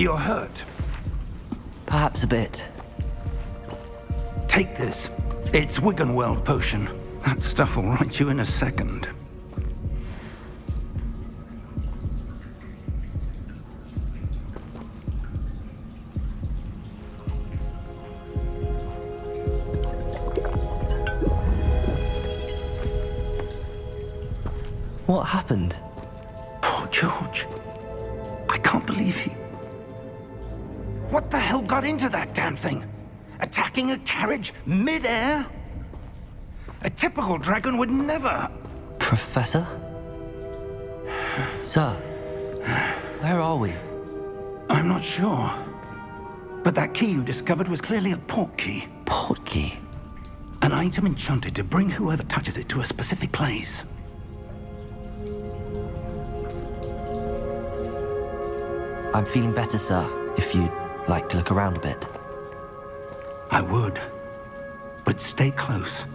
You're hurt. Perhaps a bit. Take this. It's Wiggenweld potion. That stuff will right you in a second. What happened? Poor George. I can't believe he... What the hell got into that damn thing? Attacking a carriage mid-air? A typical dragon would never... Professor? Sir, where are we? I'm not sure. But that key you discovered was clearly a port key. Port key? An item enchanted to bring whoever touches it to a specific place. I'm feeling better, sir, if you'd like to look around a bit. I would. But stay close.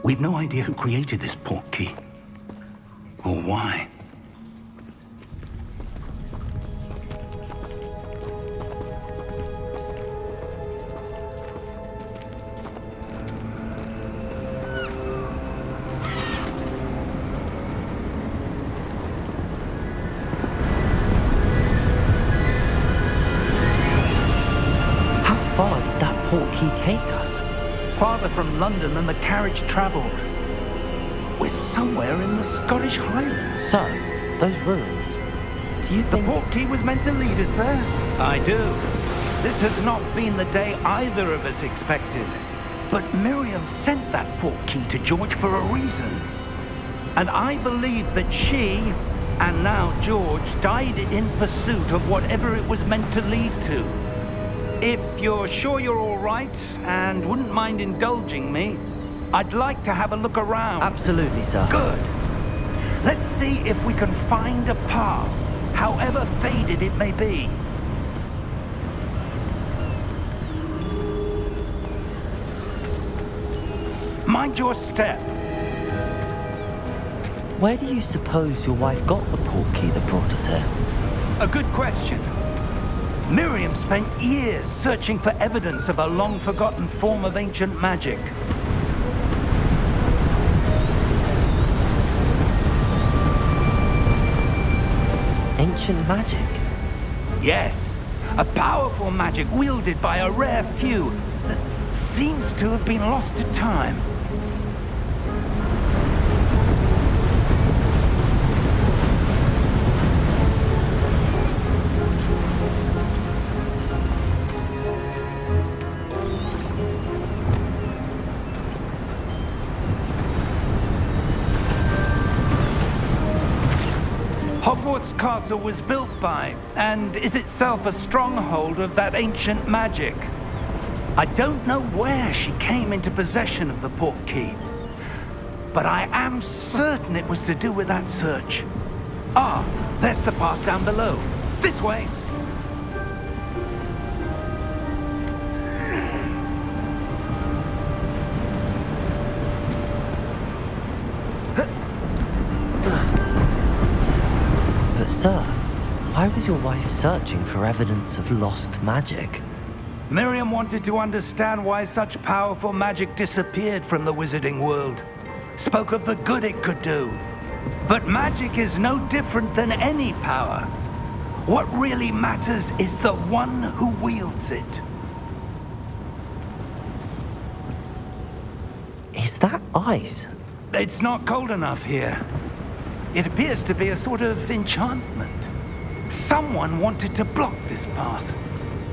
We've no idea who created this port key. Or why. Key take us? Farther from London than the carriage travelled. We're somewhere in the Scottish Highlands. So, those ruins, do you think... The port key was meant to lead us there? I do. This has not been the day either of us expected. But Miriam sent that port key to George for a reason. And I believe that she, and now George, died in pursuit of whatever it was meant to lead to. If you're sure you're all right and wouldn't mind indulging me, I'd like to have a look around. Absolutely, sir. Good. Let's see if we can find a path, however faded it may be. Mind your step. Where do you suppose your wife got the port key that brought us here? A good question. Miriam spent years searching for evidence of a long-forgotten form of ancient magic. Ancient magic? Yes, a powerful magic wielded by a rare few that seems to have been lost to time. Hogwarts Castle was built by, and is itself a stronghold of that ancient magic. I don't know where she came into possession of the port key, but I am certain it was to do with that search. Ah, there's the path down below. This way. But sir, why was your wife searching for evidence of lost magic? Miriam wanted to understand why such powerful magic disappeared from the wizarding world. Spoke of the good it could do. But magic is no different than any power. What really matters is the one who wields it. Is that ice? It's not cold enough here. It appears to be a sort of enchantment. Someone wanted to block this path.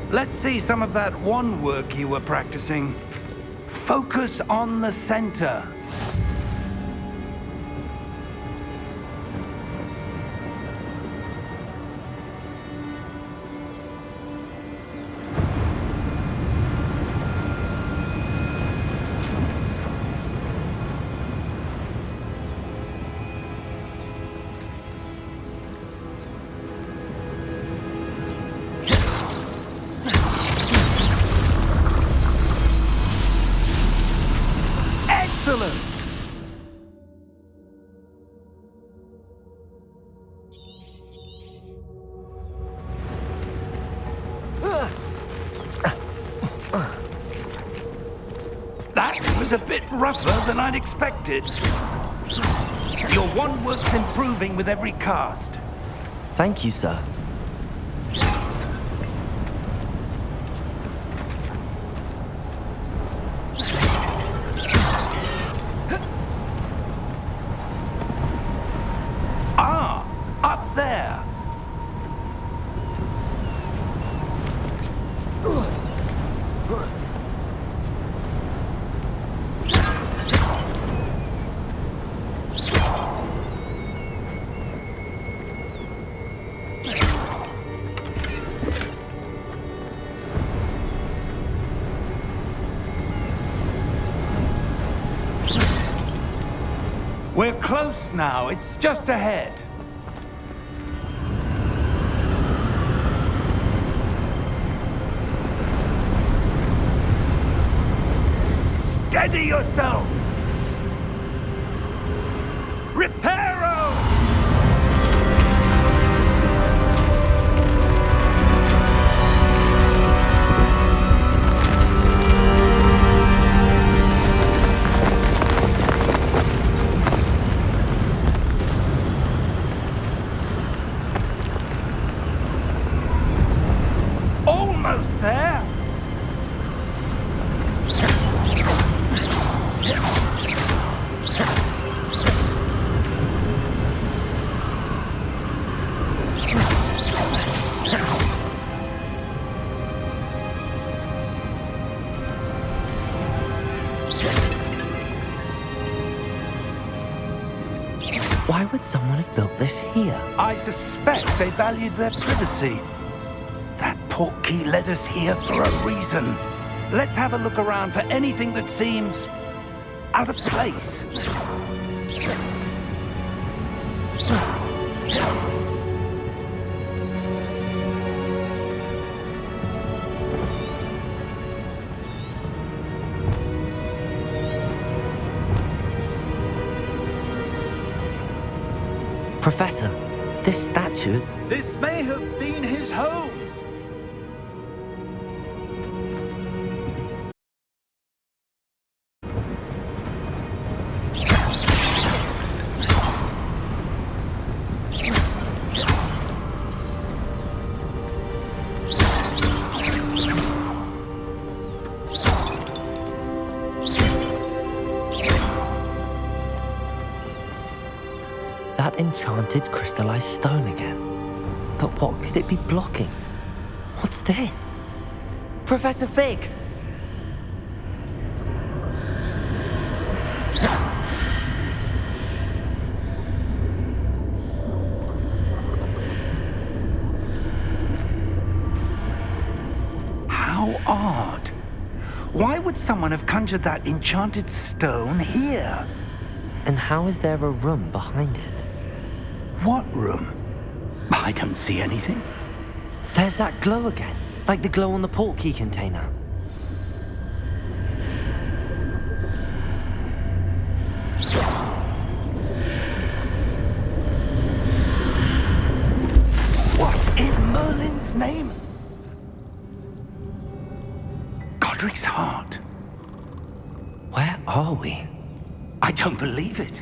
Let's see some of that wand work you were practicing. Focus on the center. Excellent! was a bit rougher than I'd expected. Your wand work's improving with every cast. Thank you, sir. Ah, up there. We're close now. It's just ahead. Steady yourself! Reparo! Almost there! Why would someone have built this here? I suspect they valued their privacy. That portkey led us here for a reason. Let's have a look around for anything that seems out of place. Professor, this statue... This may have been his home. That enchanted crystallized stone again. But what could it be blocking? What's this? Professor Fig! How odd. Why would someone have conjured that enchanted stone here? And how is there a room behind it? What room? I don't see anything. There's that glow again, like the glow on the portkey container. What in Merlin's name? Godric's heart. Where are we? I don't believe it.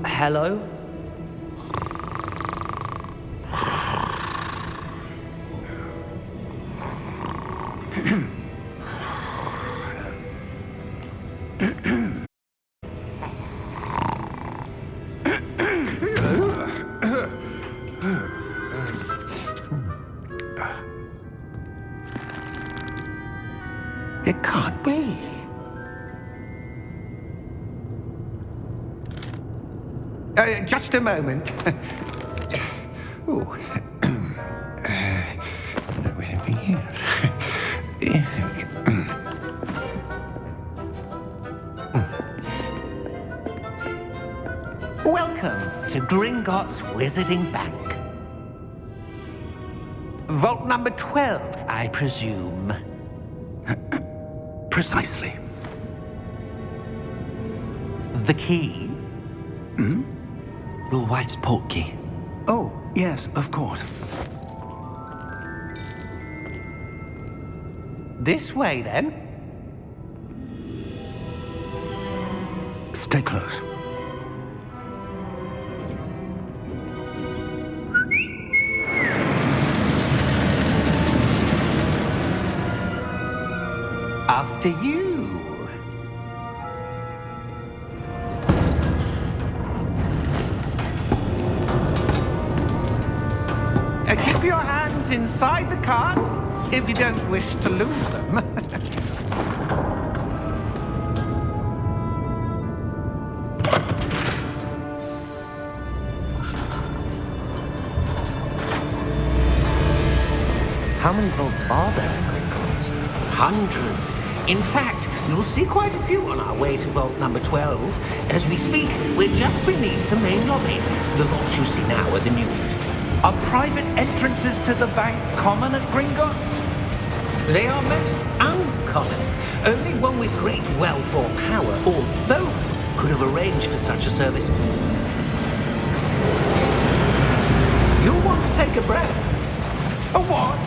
Hello? It can't be. Just a moment. Oh. Anything here? Welcome to Gringotts Wizarding Bank. Vault number 12, I presume. Precisely. The key? Your wife's portkey. Oh, yes, of course. This way, then. Stay close. After you. Keep your hands inside the cart if you don't wish to lose them. How many vaults are there in Gringotts? Hundreds. In fact, you'll see quite a few on our way to vault number 12. As we speak, we're just beneath the main lobby. The vaults you see now are the newest. Are private entrances to the bank common at Gringotts? They are most uncommon. Only one with great wealth or power, or both, could have arranged for such a service. You'll want to take a breath. A what?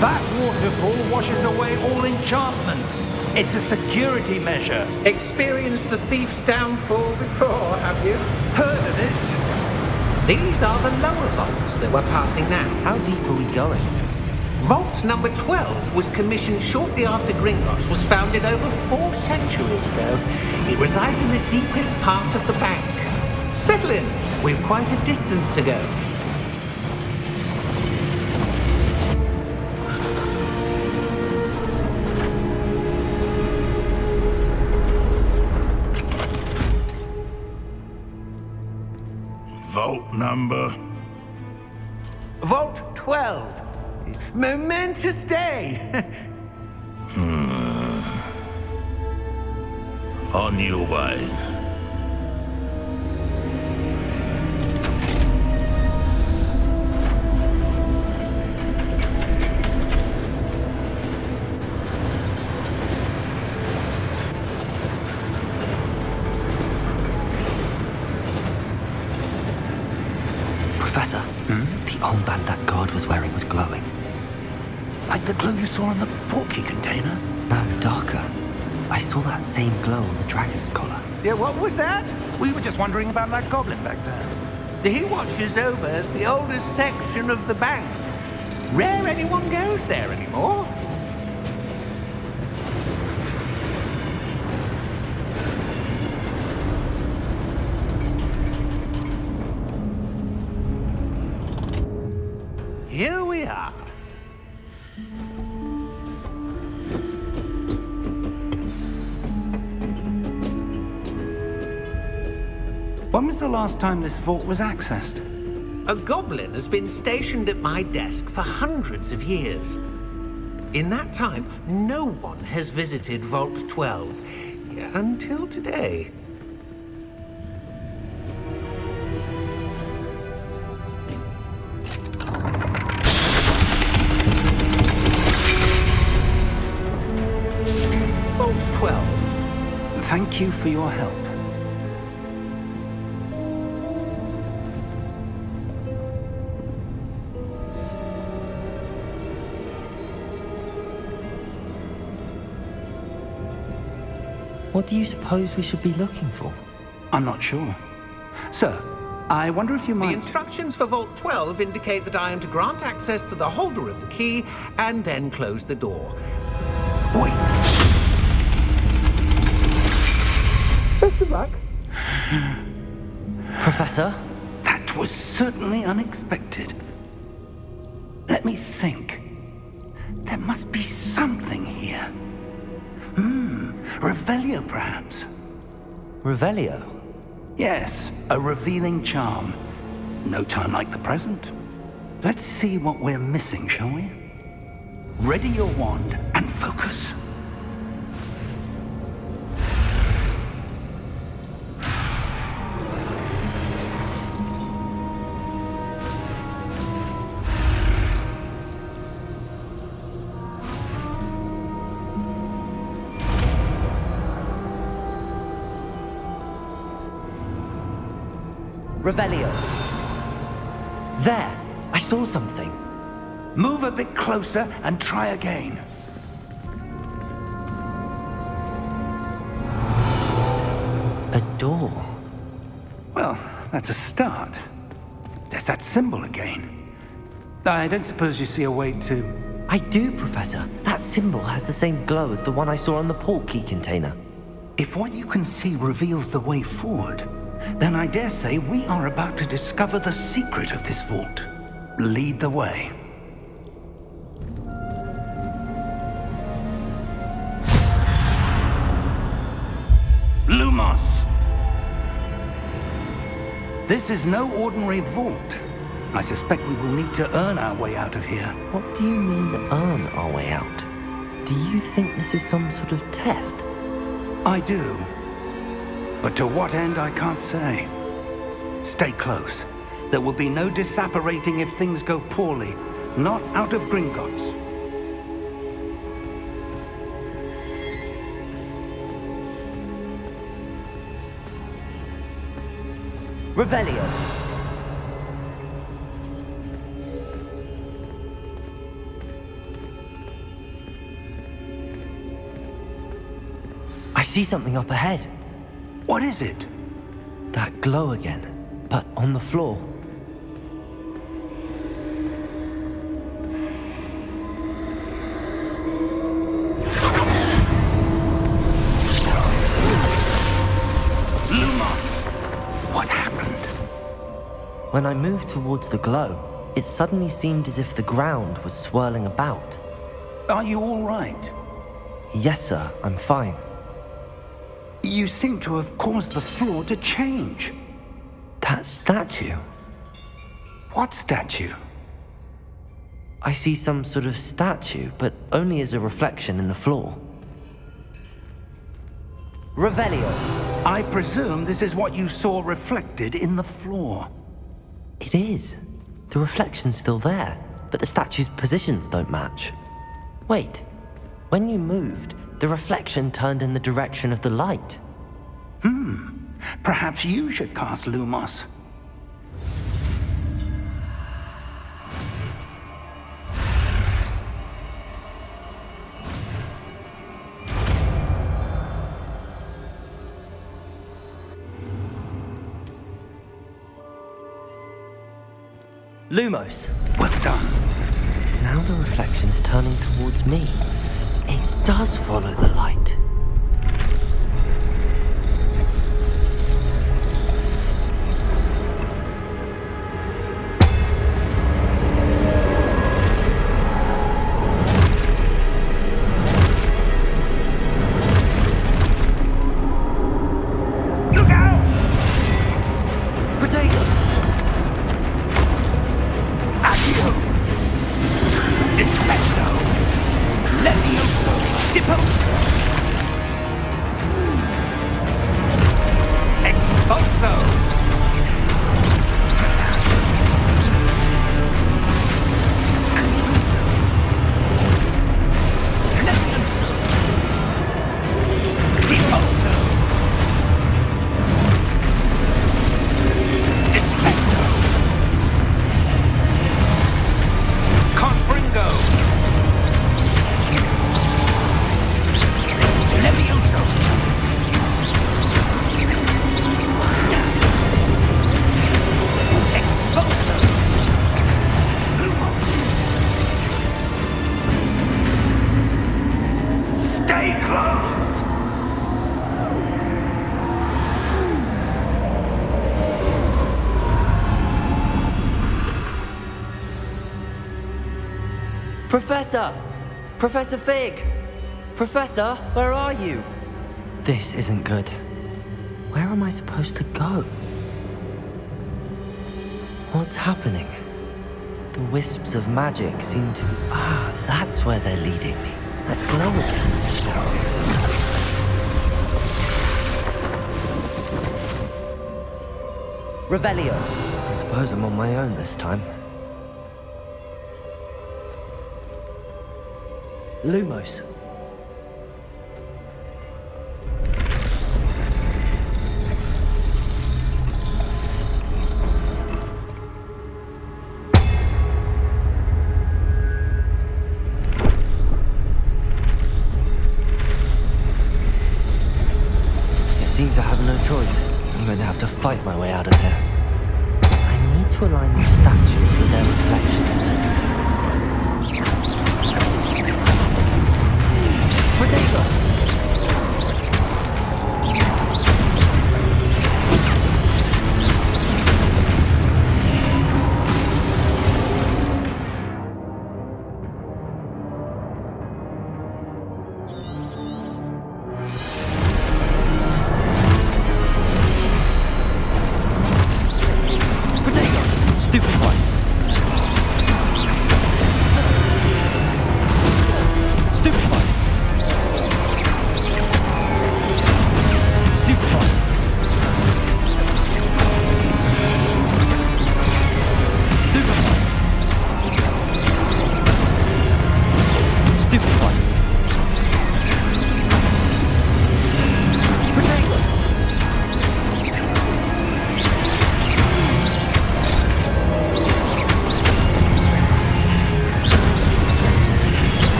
That waterfall washes away all enchantments. It's a security measure. Experienced the thief's downfall before, have you? Heard of it? These are the lower vaults that we're passing now. How deep are we going? Vault number 12 was commissioned shortly after Gringotts was founded over 4 centuries ago. It resides in the deepest part of the bank. Settle in. We've quite a distance to go. Vault number? Vault 12. Momentous day. On your way. Professor, the armband that guard was wearing was glowing. Like the glow you saw in the portkey container? No, darker. I saw that same glow on the dragon's collar. Yeah, what was that? We were just wondering about that goblin back there. He watches over the oldest section of the bank. Rare anyone goes there anymore. Here we are. When was the last time this vault was accessed? A goblin has been stationed at my desk for hundreds of years. In that time, no one has visited Vault 12 until today. Vault 12. Thank you for your help. What do you suppose we should be looking for? I'm not sure. Sir, I wonder if you The might... instructions for Vault 12 indicate that I am to grant access to the holder of the key and then close the door. Wait! Best of luck. Professor? That was certainly unexpected. Let me think. There must be something here. Revelio, perhaps? Revelio? Yes, a revealing charm. No time like the present. Let's see what we're missing, shall we? Ready your wand and focus. Revelio. There! I saw something. Move a bit closer and try again. A door. Well, that's a start. There's that symbol again. I don't suppose you see a way to... I do, Professor. That symbol has the same glow as the one I saw on the port key container. If what you can see reveals the way forward, then I dare say we are about to discover the secret of this vault. Lead the way. Lumos! This is no ordinary vault. I suspect we will need to earn our way out of here. What do you mean, earn our way out? Do you think this is some sort of test? I do. But to what end, I can't say. Stay close. There will be no disapparating if things go poorly. Not out of Gringotts. Revelio. I see something up ahead. What is it? That glow again, but on the floor. Lumos! What happened? When I moved towards the glow, it suddenly seemed as if the ground was swirling about. Are you all right? Yes, sir, I'm fine. You seem to have caused the floor to change. That statue. What statue? I see some sort of statue, but only as a reflection in the floor. Revelio. I presume this is what you saw reflected in the floor. It is. The reflection's still there, but the statue's positions don't match. Wait. When you moved, the reflection turned in the direction of the light. Perhaps you should cast Lumos. Lumos. Well done. Now the reflection's turning towards me. It does follow the light. Look out! Protego! Accio! Dissecto! Levioso! Deposo! Expulso! Levioso! Deposo! Dissecto! Confringo! Levioso! Expulso! Lumos! Stay close! Professor! Professor Fig! Professor, where are you? This isn't good. Where am I supposed to go? What's happening? The wisps of magic seem to... that's where they're leading me. That glow again. Revelio. I suppose I'm on my own this time. Lumos. seem to have no choice. I'm going to have to fight my way out of here. I need to align these statues with their reflections. Protego!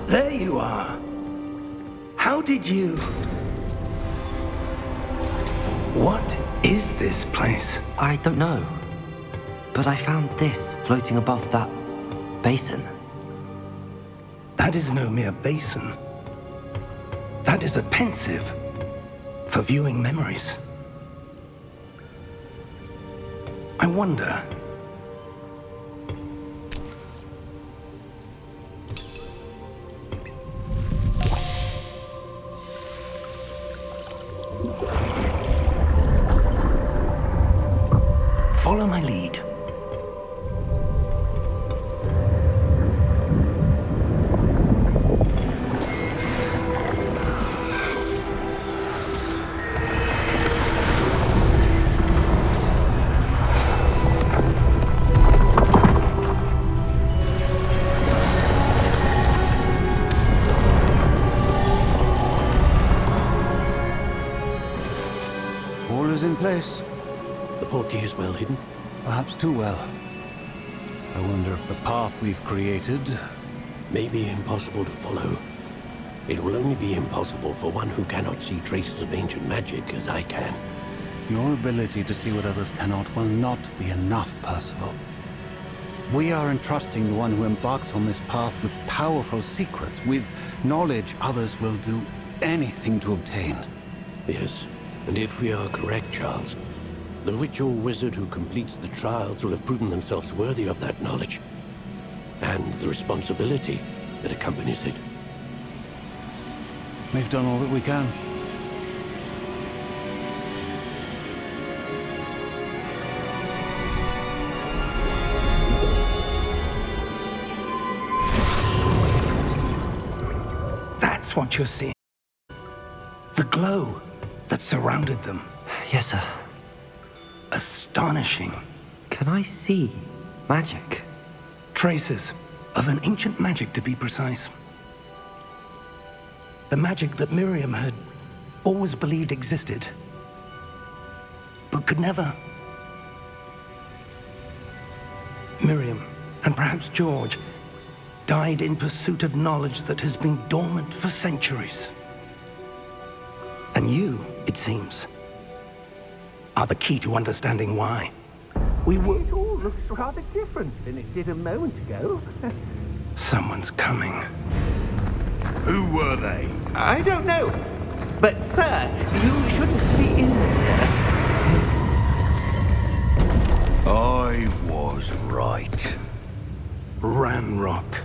There you are. How did you... What is this place? I don't know. But I found this floating above that basin. That is no mere basin. That is a pensive for viewing memories. I wonder... Follow my lead. All is in place. The portkey is well hidden. Perhaps too well. I wonder if the path we've created... May be impossible to follow. It will only be impossible for one who cannot see traces of ancient magic as I can. Your ability to see what others cannot will not be enough, Percival. We are entrusting the one who embarks on this path with powerful secrets, with knowledge others will do anything to obtain. Yes, and if we are correct, Charles, the witch or wizard who completes the trials will have proven themselves worthy of that knowledge, and the responsibility that accompanies it. We've done all that we can. That's what you're seeing. The glow that surrounded them. Yes, sir. Astonishing. Can I see magic? Traces of an ancient magic, to be precise. The magic that Miriam had always believed existed, but could never. Miriam, and perhaps George, died in pursuit of knowledge that has been dormant for centuries. And you, it seems, are the key to understanding why. We were... It all looks rather different than it did a moment ago. Someone's coming. Who were they? I don't know. But, sir, you shouldn't be in here. I was right. Ranrock.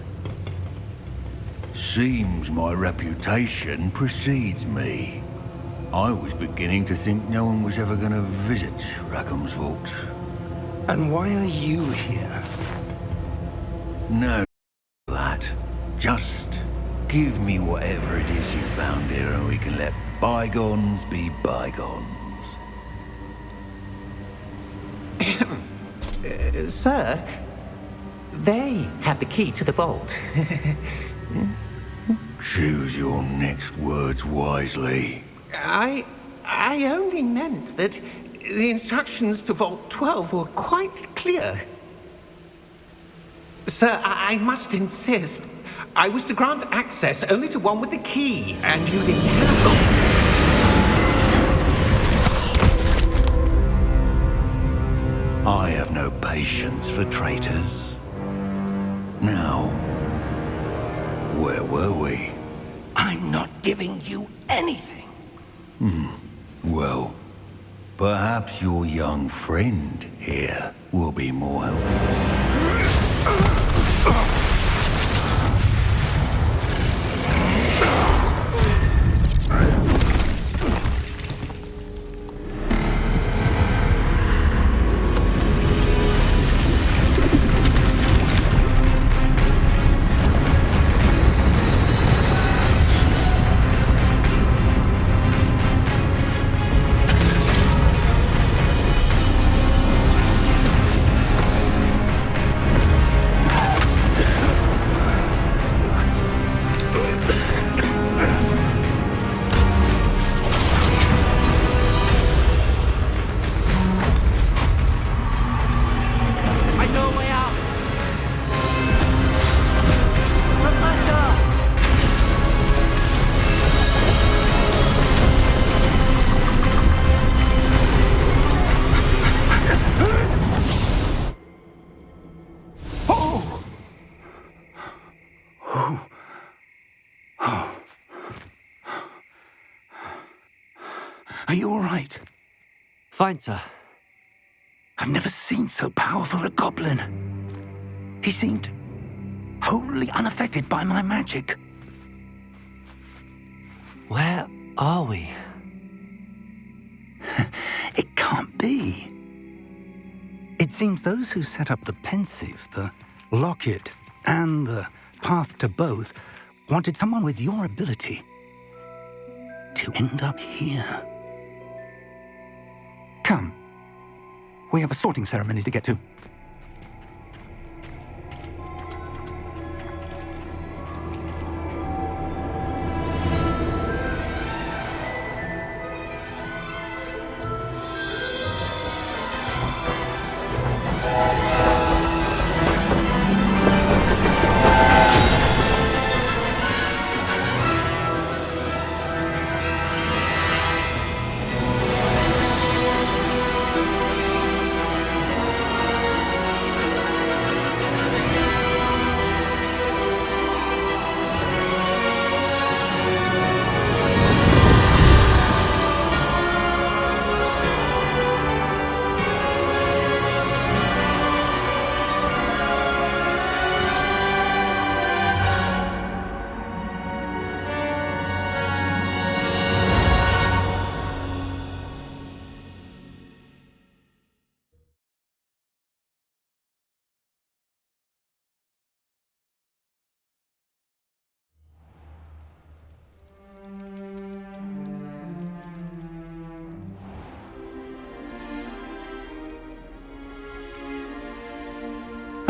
Seems my reputation precedes me. I was beginning to think no one was ever going to visit Rackham's vault. And why are you here? No, that. Just give me whatever it is you found here and we can let bygones be bygones. Sir, they have the key to the vault. Choose your next words wisely. I only meant that the instructions to Vault 12 were quite clear. Sir, I must insist. I was to grant access only to one with the key, and you didn't have them. I have no patience for traitors. Now, where were we? I'm not giving you anything. Well, perhaps your young friend here will be more helpful. Are you all right? Fine, sir. I've never seen so powerful a goblin. He seemed wholly unaffected by my magic. Where are we? It can't be. It seems those who set up the pensive, the locket, and the path to both wanted someone with your ability to end up here. Come. We have a sorting ceremony to get to.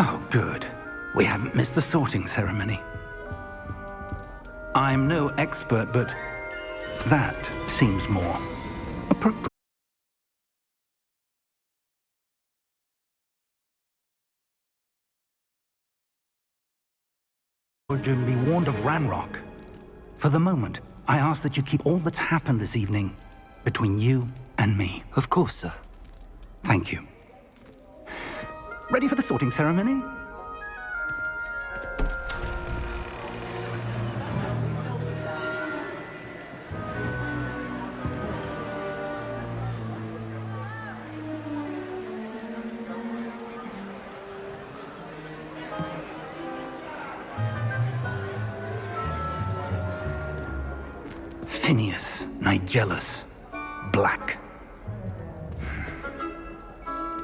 Oh, good. We haven't missed the sorting ceremony. I'm no expert, but that seems more appropriate. Would be warned of Ranrock. For the moment, I ask that you keep all that's happened this evening between you and me. Of course, sir. Thank you. Ready for the sorting ceremony? Phineas, Nigellus, Black.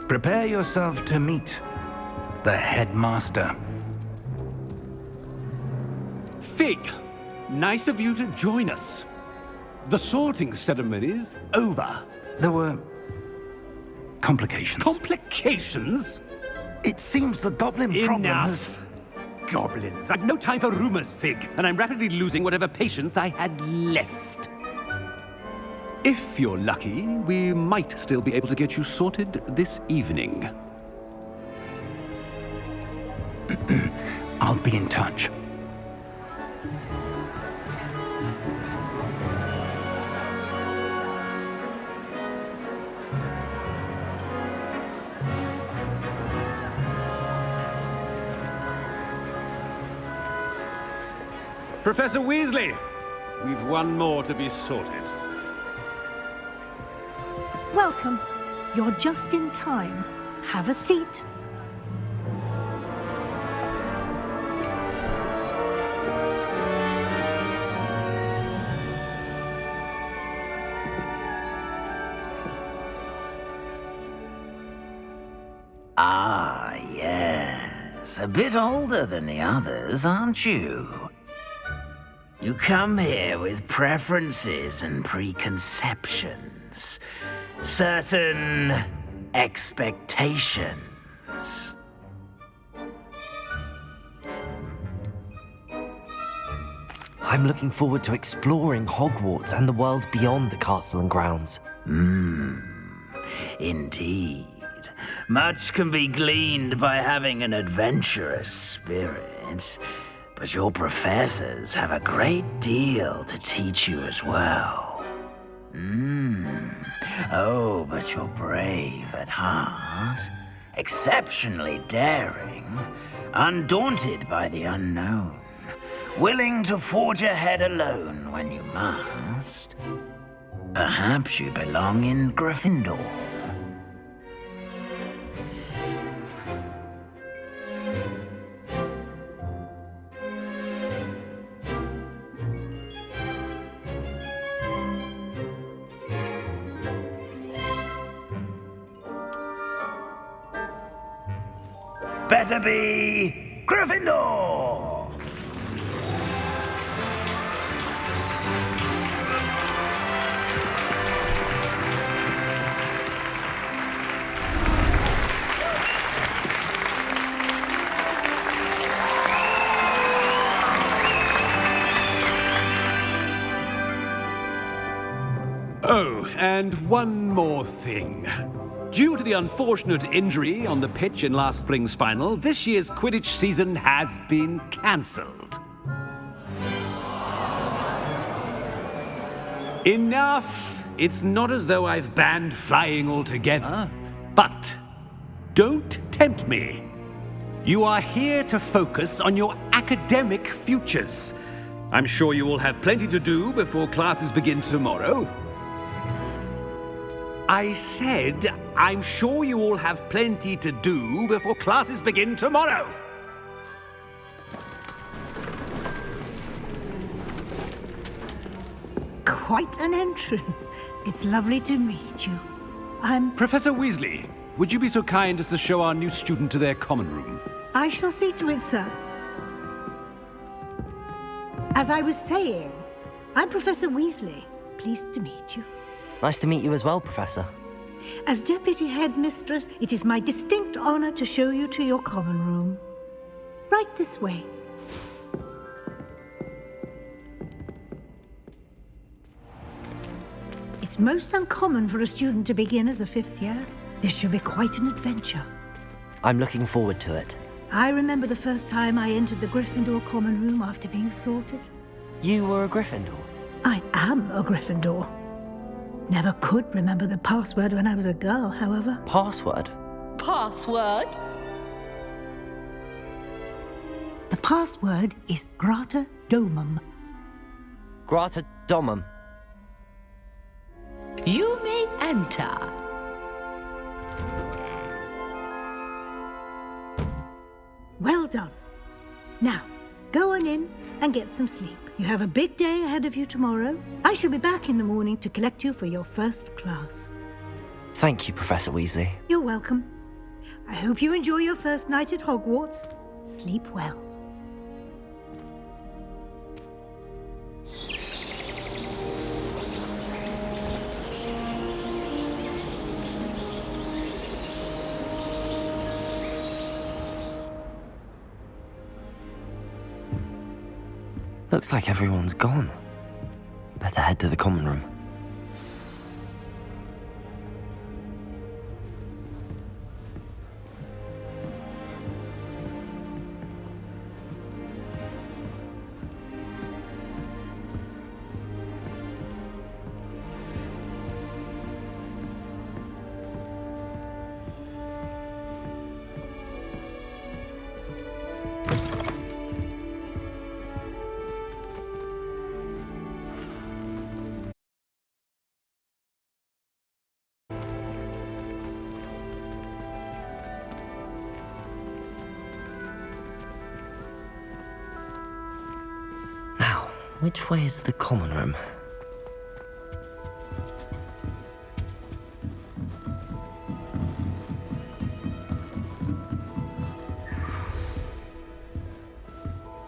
Prepare yourself to meet the headmaster. Fig, nice of you to join us. The sorting ceremony's over. There were complications. Complications? It seems the goblin problem has... Enough! Goblins. I've no time for rumors, Fig, and I'm rapidly losing whatever patience I had left. If you're lucky, we might still be able to get you sorted this evening. I'll be in touch. Professor Weasley, we've one more to be sorted. Welcome. You're just in time. Have a seat. Ah, yes. A bit older than the others, aren't you? You come here with preferences and preconceptions. Certain expectations. I'm looking forward to exploring Hogwarts and the world beyond the castle and grounds. Indeed. Much can be gleaned by having an adventurous spirit, but your professors have a great deal to teach you as well. Oh, but you're brave at heart, exceptionally daring, undaunted by the unknown, willing to forge ahead alone when you must. Perhaps you belong in Gryffindor. Better be Gryffindor! Oh, and one more thing. Due to the unfortunate injury on the pitch in last spring's final, this year's Quidditch season has been cancelled. Enough! It's not as though I've banned flying altogether, but don't tempt me. You are here to focus on your academic futures. I'm sure you will have plenty to do before classes begin tomorrow. I said, I'm sure you all have plenty to do before classes begin tomorrow. Quite an entrance. It's lovely to meet you. Professor Weasley, would you be so kind as to show our new student to their common room? I shall see to it, sir. As I was saying, I'm Professor Weasley. Pleased to meet you. Nice to meet you as well, Professor. As Deputy Headmistress, it is my distinct honor to show you to your common room. Right this way. It's most uncommon for a student to begin as a 5th year. This should be quite an adventure. I'm looking forward to it. I remember the first time I entered the Gryffindor common room after being sorted. You were a Gryffindor? I am a Gryffindor. Never could remember the password when I was a girl, however. Password? Password? The password is Grata Domum. Grata Domum. You may enter. Well done. Now, go on in and get some sleep. You have a big day ahead of you tomorrow. I shall be back in the morning to collect you for your first class. Thank you, Professor Weasley. You're welcome. I hope you enjoy your first night at Hogwarts. Sleep well. Looks like everyone's gone. Better head to the common room. Which way is the common room?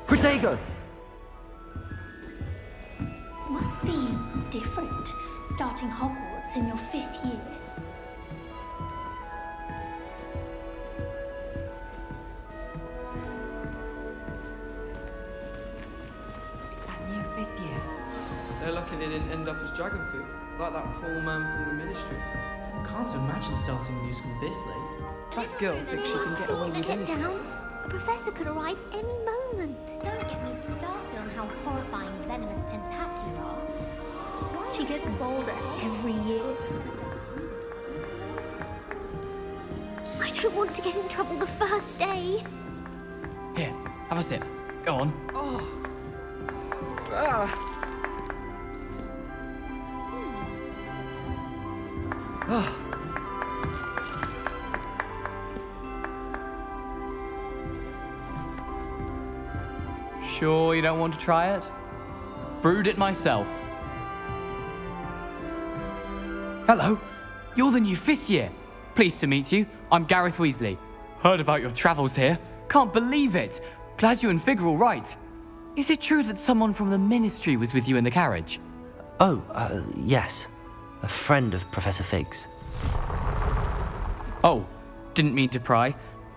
Protego! Must be different, starting Hogwarts in your 5th year. They're lucky they didn't end up as dragon food, like that poor man from the Ministry. Can't imagine starting a new school this late. That girl thinks she can get away with anything. Down. A professor could arrive any moment. Don't get me started on how horrifying venomous tentacula are. She gets bolder every year. I don't want to get in trouble the first day. Here, have a sip. Go on. Oh. Ah. Oh. Sure you don't want to try it? Brewed it myself. Hello, you're the new 5th year. Pleased to meet you. I'm Gareth Weasley. Heard about your travels here. Can't believe it. Glad you and Fig are all right. Is it true that someone from the Ministry was with you in the carriage? Oh, yes. A friend of Professor Fig's. Oh, didn't mean to pry.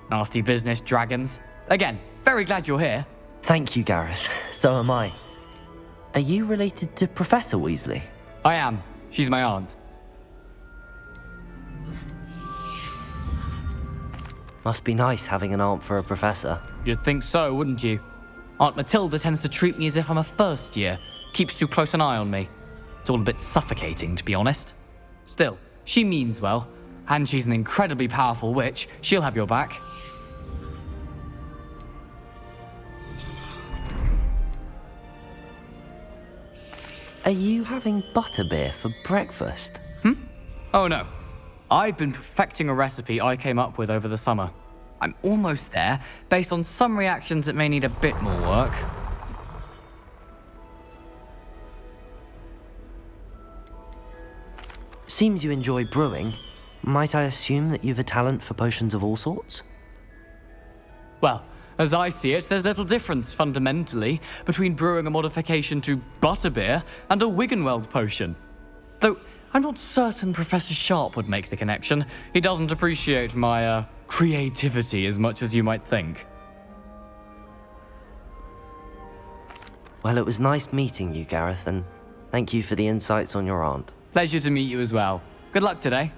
Nasty business, dragons. Again, very glad you're here. Thank you, Gareth. So am I. Are you related to Professor Weasley? I am. She's my aunt. Must be nice having an aunt for a professor. You'd think so, wouldn't you? Aunt Matilda tends to treat me as if I'm a first year. Keeps too close an eye on me. It's all a bit suffocating, to be honest. Still, she means well. And she's an incredibly powerful witch. She'll have your back. Are you having butterbeer for breakfast? Oh no. I've been perfecting a recipe I came up with over the summer. I'm almost there. Based on some reactions, it may need a bit more work. Seems you enjoy brewing. Might I assume that you've a talent for potions of all sorts? Well, as I see it, there's little difference, fundamentally, between brewing a modification to butterbeer and a Wiggenweld potion. Though, I'm not certain Professor Sharp would make the connection. He doesn't appreciate my, creativity as much as you might think. Well, it was nice meeting you, Gareth, and thank you for the insights on your aunt. Pleasure to meet you as well. Good luck today.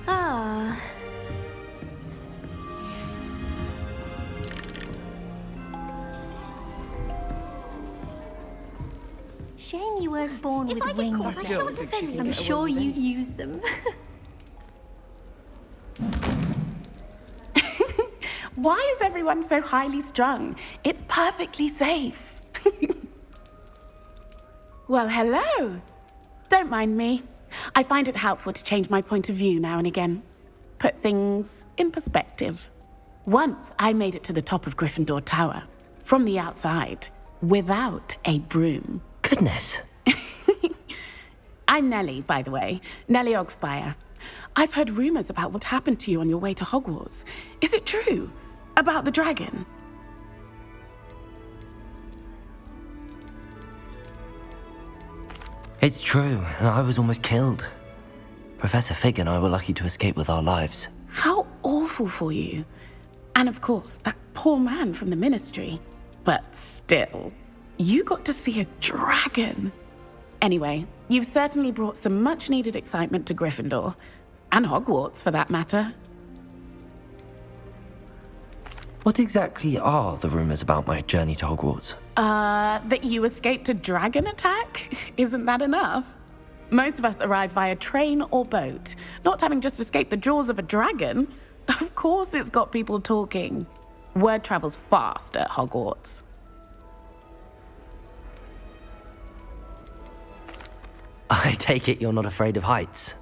Ah. Shame you weren't born with wings. I shan't defend you. I'm sure you'd use them. Why is everyone so highly strung? It's perfectly safe. Well, hello. Don't mind me. I find it helpful to change my point of view now and again. Put things in perspective. Once I made it to the top of Gryffindor Tower, from the outside, without a broom. Goodness. I'm Nellie, by the way. Nellie Ogspire. I've heard rumors about what happened to you on your way to Hogwarts. Is it true? About the dragon? It's true, and I was almost killed. Professor Fig and I were lucky to escape with our lives. How awful for you. And of course, that poor man from the Ministry. But still, you got to see a dragon. Anyway, you've certainly brought some much-needed excitement to Gryffindor. And Hogwarts, for that matter. What exactly are the rumors about my journey to Hogwarts? That you escaped a dragon attack? Isn't that enough? Most of us arrive via train or boat, not having just escaped the jaws of a dragon. Of course it's got people talking. Word travels fast at Hogwarts. I take it you're not afraid of heights?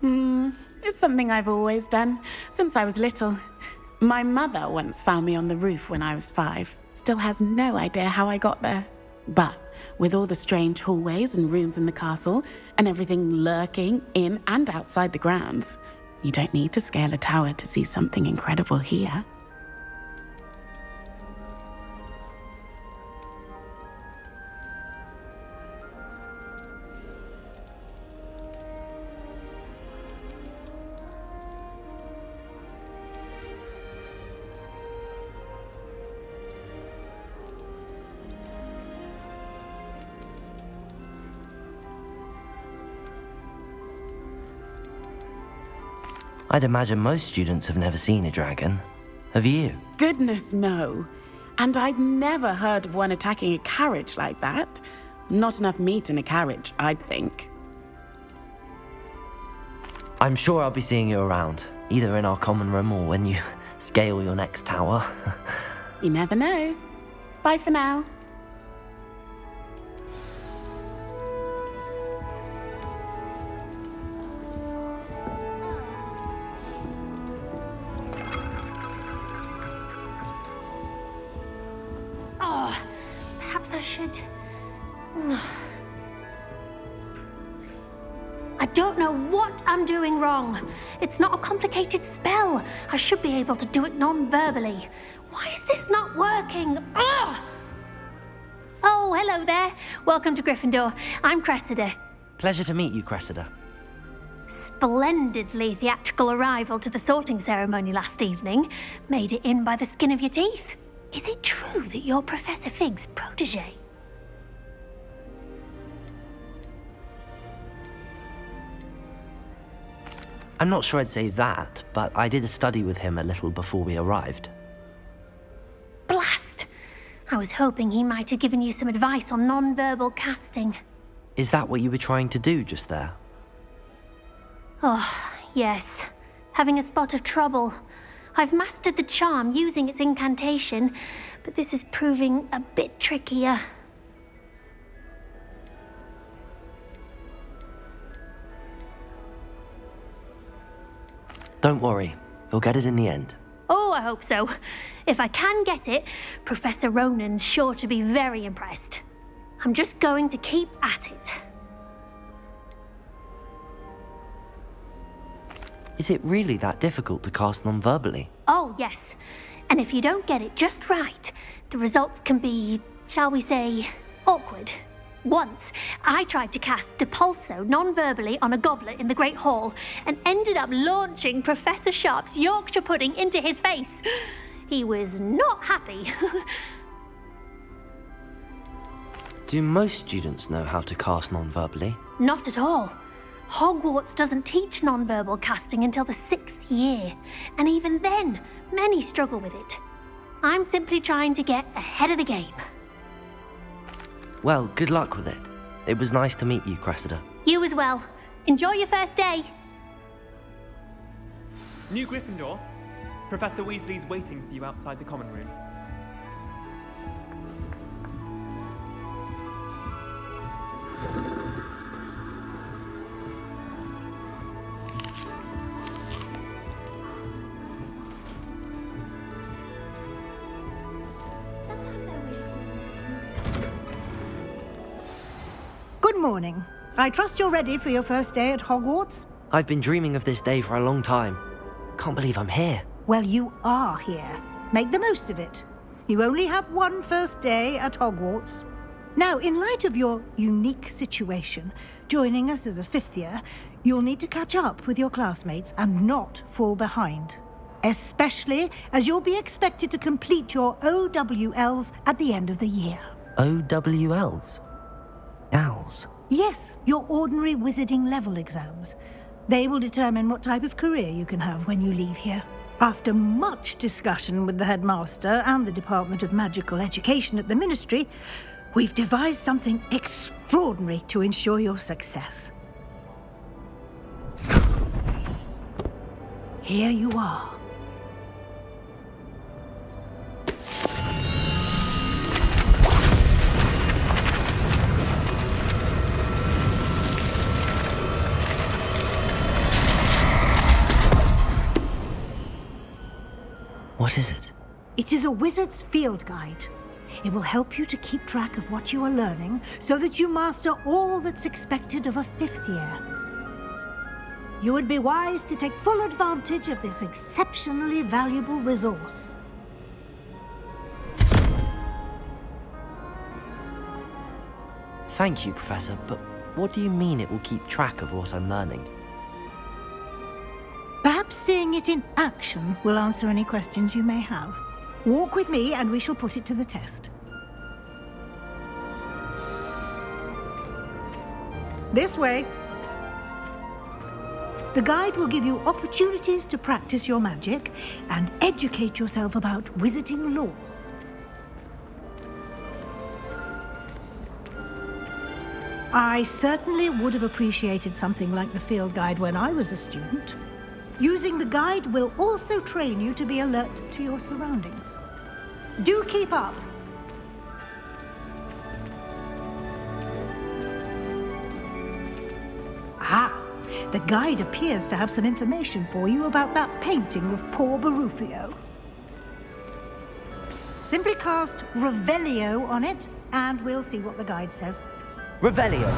It's something I've always done, since I was little. My mother once found me on the roof when I was 5. Still has no idea how I got there. But with all the strange hallways and rooms in the castle, and everything lurking in and outside the grounds, you don't need to scale a tower to see something incredible here. I'd imagine most students have never seen a dragon. Have you? Goodness, no. And I've never heard of one attacking a carriage like that. Not enough meat in a carriage, I'd think. I'm sure I'll be seeing you around, either in our common room or when you scale your next tower. You never know. Bye for now. Perhaps I should... I don't know what I'm doing wrong. It's not a complicated spell. I should be able to do it non-verbally. Why is this not working? Ugh! Oh, hello there. Welcome to Gryffindor. I'm Cressida. Pleasure to meet you, Cressida. Splendidly theatrical arrival to the sorting ceremony last evening. Made it in by the skin of your teeth. Is it true that you're Professor Fig's protege? I'm not sure I'd say that, but I did a study with him a little before we arrived. Blast! I was hoping he might have given you some advice on non-verbal casting. Is that what you were trying to do just there? Oh, yes. Having a spot of trouble. I've mastered the charm using its incantation, but this is proving a bit trickier. Don't worry, you'll get it in the end. Oh, I hope so. If I can get it, Professor Ronan's sure to be very impressed. I'm just going to keep at it. Is it really that difficult to cast non-verbally? Oh, yes. And if you don't get it just right, the results can be, shall we say, awkward. Once, I tried to cast Depulso non-verbally on a goblet in the Great Hall and ended up launching Professor Sharp's Yorkshire pudding into his face. He was not happy. Do most students know how to cast non-verbally? Not at all. Hogwarts doesn't teach non-verbal casting until the 6th year, and even then, many struggle with it. I'm simply trying to get ahead of the game. Well, good luck with it. It was nice to meet you, Cressida. You as well. Enjoy your first day. New Gryffindor. Professor Weasley's waiting for you outside the common room. Good morning. I trust you're ready for your first day at Hogwarts? I've been dreaming of this day for a long time. Can't believe I'm here. Well, you are here. Make the most of it. You only have one first day at Hogwarts. Now, in light of your unique situation, joining us as a 5th year, you'll need to catch up with your classmates and not fall behind. Especially as you'll be expected to complete your OWLs at the end of the year. OWLs? Owls? Yes, your ordinary wizarding level exams. They will determine what type of career you can have when you leave here. After much discussion with the headmaster and the Department of Magical Education at the Ministry, we've devised something extraordinary to ensure your success. Here you are. What is it? It is a wizard's field guide. It will help you to keep track of what you are learning so that you master all that's expected of a 5th year. You would be wise to take full advantage of this exceptionally valuable resource. Thank you, Professor, but what do you mean it will keep track of what I'm learning? Perhaps seeing it in action will answer any questions you may have. Walk with me and we shall put it to the test. This way. The guide will give you opportunities to practice your magic and educate yourself about wizarding lore. I certainly would have appreciated something like the field guide when I was a student. Using the guide will also train you to be alert to your surroundings. Do keep up. Ah, the guide appears to have some information for you about that painting of poor Barufio. Simply cast Revelio on it, and we'll see what the guide says. Revelio.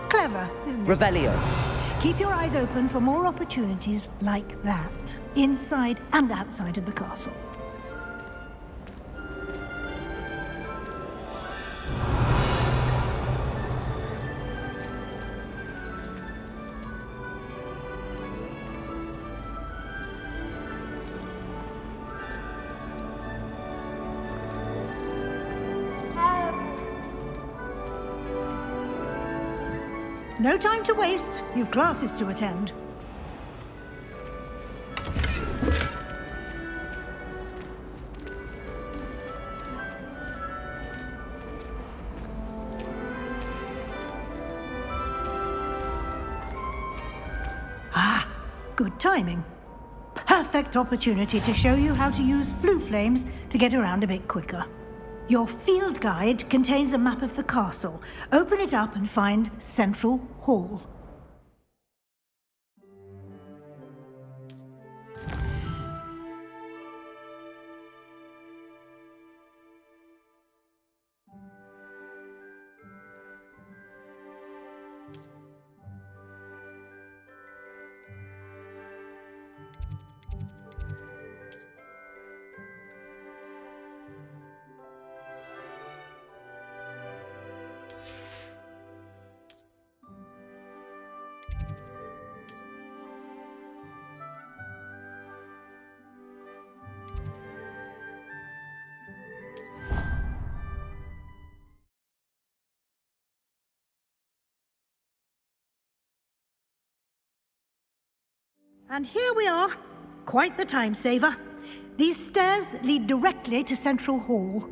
Clever, isn't it? Revelio. Keep your eyes open for more opportunities like that, inside and outside of the castle. No time to waste. You've classes to attend. Good timing. Perfect opportunity to show you how to use flue flames to get around a bit quicker. Your field guide contains a map of the castle. Open it up and find Central Hall. And here we are. Quite the time saver. These stairs lead directly to Central Hall.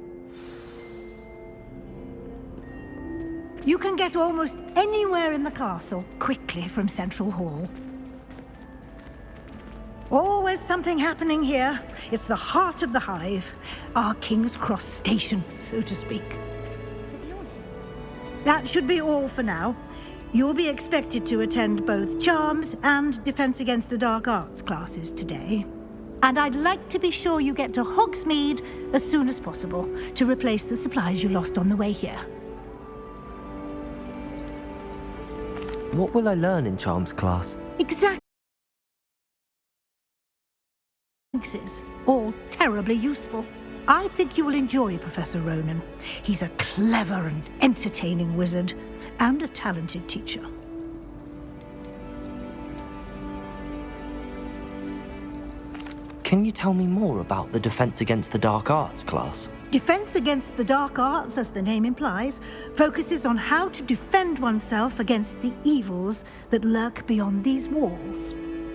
You can get almost anywhere in the castle quickly from Central Hall. Always something happening here. It's the heart of the hive. Our King's Cross station, so to speak. That should be all for now. You'll be expected to attend both Charms and Defense Against the Dark Arts classes today. And I'd like to be sure you get to Hogsmeade as soon as possible to replace the supplies you lost on the way here. What will I learn in Charms class? Exactly. All terribly useful. I think you will enjoy Professor Ronan. He's a clever and entertaining wizard, and a talented teacher. Can you tell me more about the Defense Against the Dark Arts class? Defense Against the Dark Arts, as the name implies, focuses on how to defend oneself against the evils that lurk beyond these walls.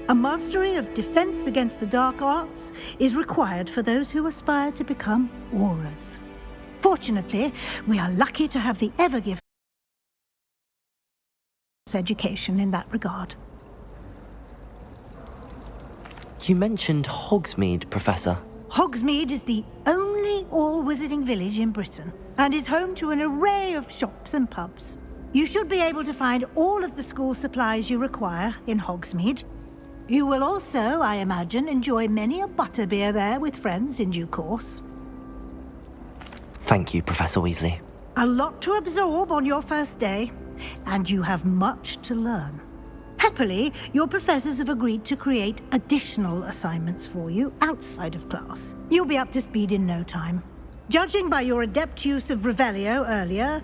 A mastery of Defense Against the Dark Arts is required for those who aspire to become Aurors. Fortunately, we are lucky to have the Evergift education in that regard. You mentioned Hogsmeade, Professor. Hogsmeade is the only all-wizarding village in Britain and is home to an array of shops and pubs. You should be able to find all of the school supplies you require in Hogsmeade. You will also, I imagine, enjoy many a butterbeer there with friends in due course. Thank you, Professor Weasley. A lot to absorb on your first day, and you have much to learn. Happily, your professors have agreed to create additional assignments for you outside of class. You'll be up to speed in no time. Judging by your adept use of Revelio earlier,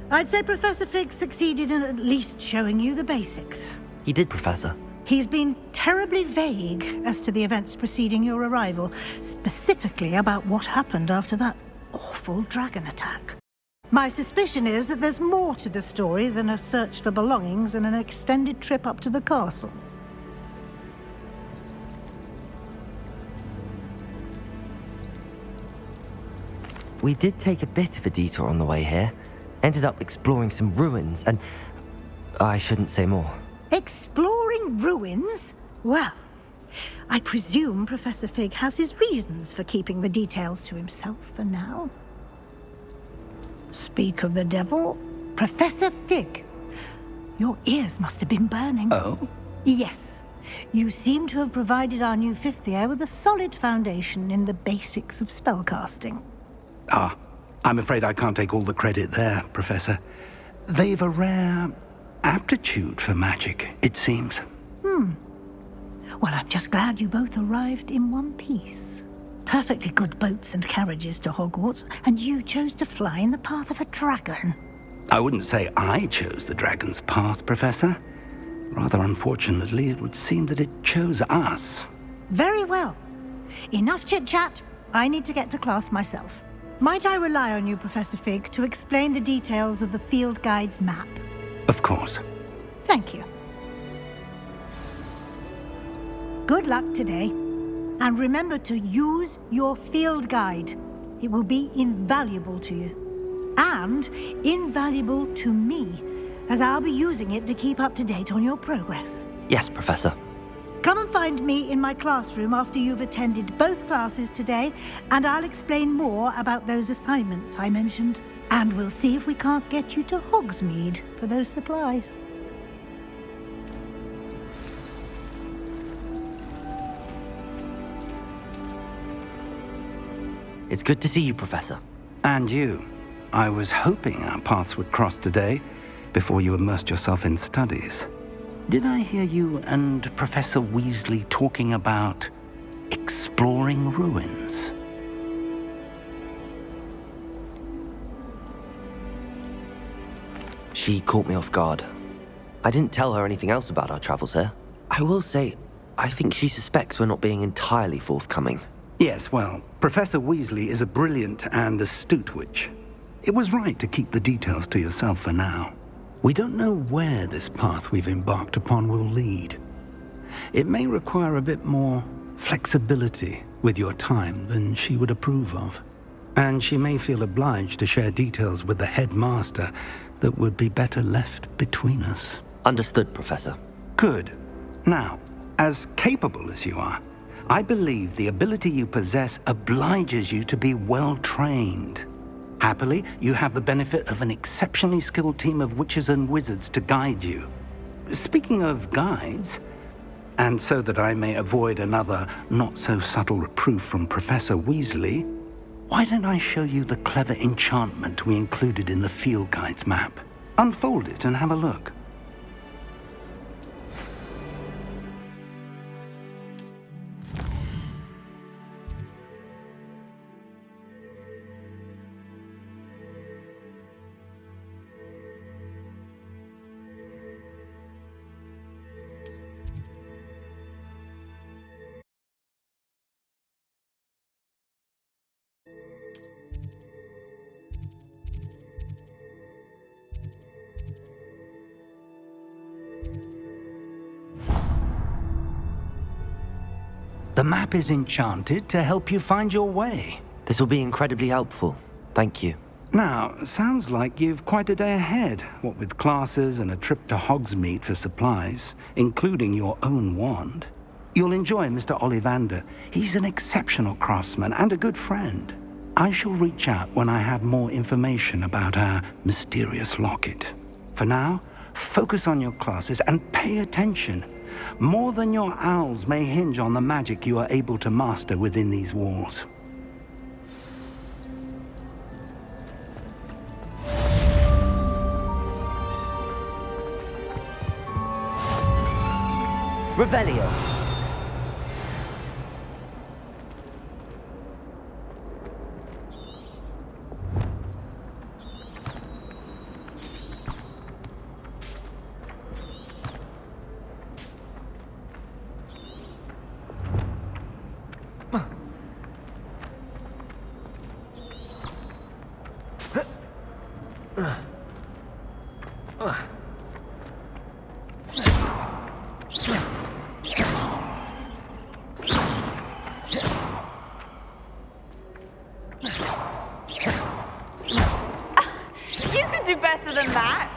I'd say Professor Fig succeeded in at least showing you the basics. He did, Professor. He's been terribly vague as to the events preceding your arrival, specifically about what happened after that awful dragon attack. My suspicion is that there's more to the story than a search for belongings and an extended trip up to the castle. We did take a bit of a detour on the way here. Ended up exploring some ruins and... I shouldn't say more. Exploring ruins? Well, I presume Professor Fig has his reasons for keeping the details to himself for now. Speak of the devil, Professor Fig. Your ears must have been burning. Oh? Yes. You seem to have provided our new fifth year with a solid foundation in the basics of spellcasting. Ah, I'm afraid I can't take all the credit there, Professor. They've a rare aptitude for magic, it seems. Well, I'm just glad you both arrived in one piece. Perfectly good boats and carriages to Hogwarts, and you chose to fly in the path of a dragon. I wouldn't say I chose the dragon's path, Professor. Rather unfortunately, it would seem that it chose us. Very well. Enough chit-chat. I need to get to class myself. Might I rely on you, Professor Fig, to explain the details of the field guide's map? Of course. Thank you. Good luck today. And remember to use your field guide. It will be invaluable to you. And invaluable to me, as I'll be using it to keep up to date on your progress. Yes, Professor. Come and find me in my classroom after you've attended both classes today, and I'll explain more about those assignments I mentioned. And we'll see if we can't get you to Hogsmeade for those supplies. It's good to see you, Professor. And you. I was hoping our paths would cross today, before you immersed yourself in studies. Did I hear you and Professor Weasley talking about exploring ruins? She caught me off guard. I didn't tell her anything else about our travels here. I will say, I think she suspects we're not being entirely forthcoming. Yes, well, Professor Weasley is a brilliant and astute witch. It was right to keep the details to yourself for now. We don't know where this path we've embarked upon will lead. It may require a bit more flexibility with your time than she would approve of. And she may feel obliged to share details with the headmaster that would be better left between us. Understood, Professor. Good. Now, as capable as you are, I believe the ability you possess obliges you to be well-trained. Happily, you have the benefit of an exceptionally skilled team of witches and wizards to guide you. Speaking of guides, and so that I may avoid another not-so-subtle reproof from Professor Weasley, why don't I show you the clever enchantment we included in the field guide's map? Unfold it and have a look. The map is enchanted to help you find your way. This will be incredibly helpful. Thank you. Now, sounds like you've quite a day ahead, what with classes and a trip to Hogsmeade for supplies, including your own wand. You'll enjoy Mr. Ollivander. He's an exceptional craftsman and a good friend. I shall reach out when I have more information about our mysterious locket. For now, focus on your classes and pay attention. More than your owls may hinge on the magic you are able to master within these walls. Revelio. You could do better than that.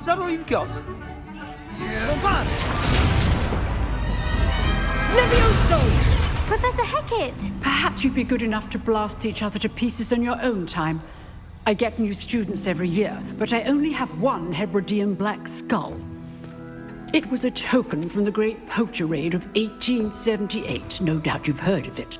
Is that all you've got? Levioso! Professor Hecat! Perhaps you'd be good enough to blast each other to pieces on your own time. I get new students every year, but I only have one Hebridean black skull. It was a token from the Great Poacher Raid of 1878. No doubt you've heard of it.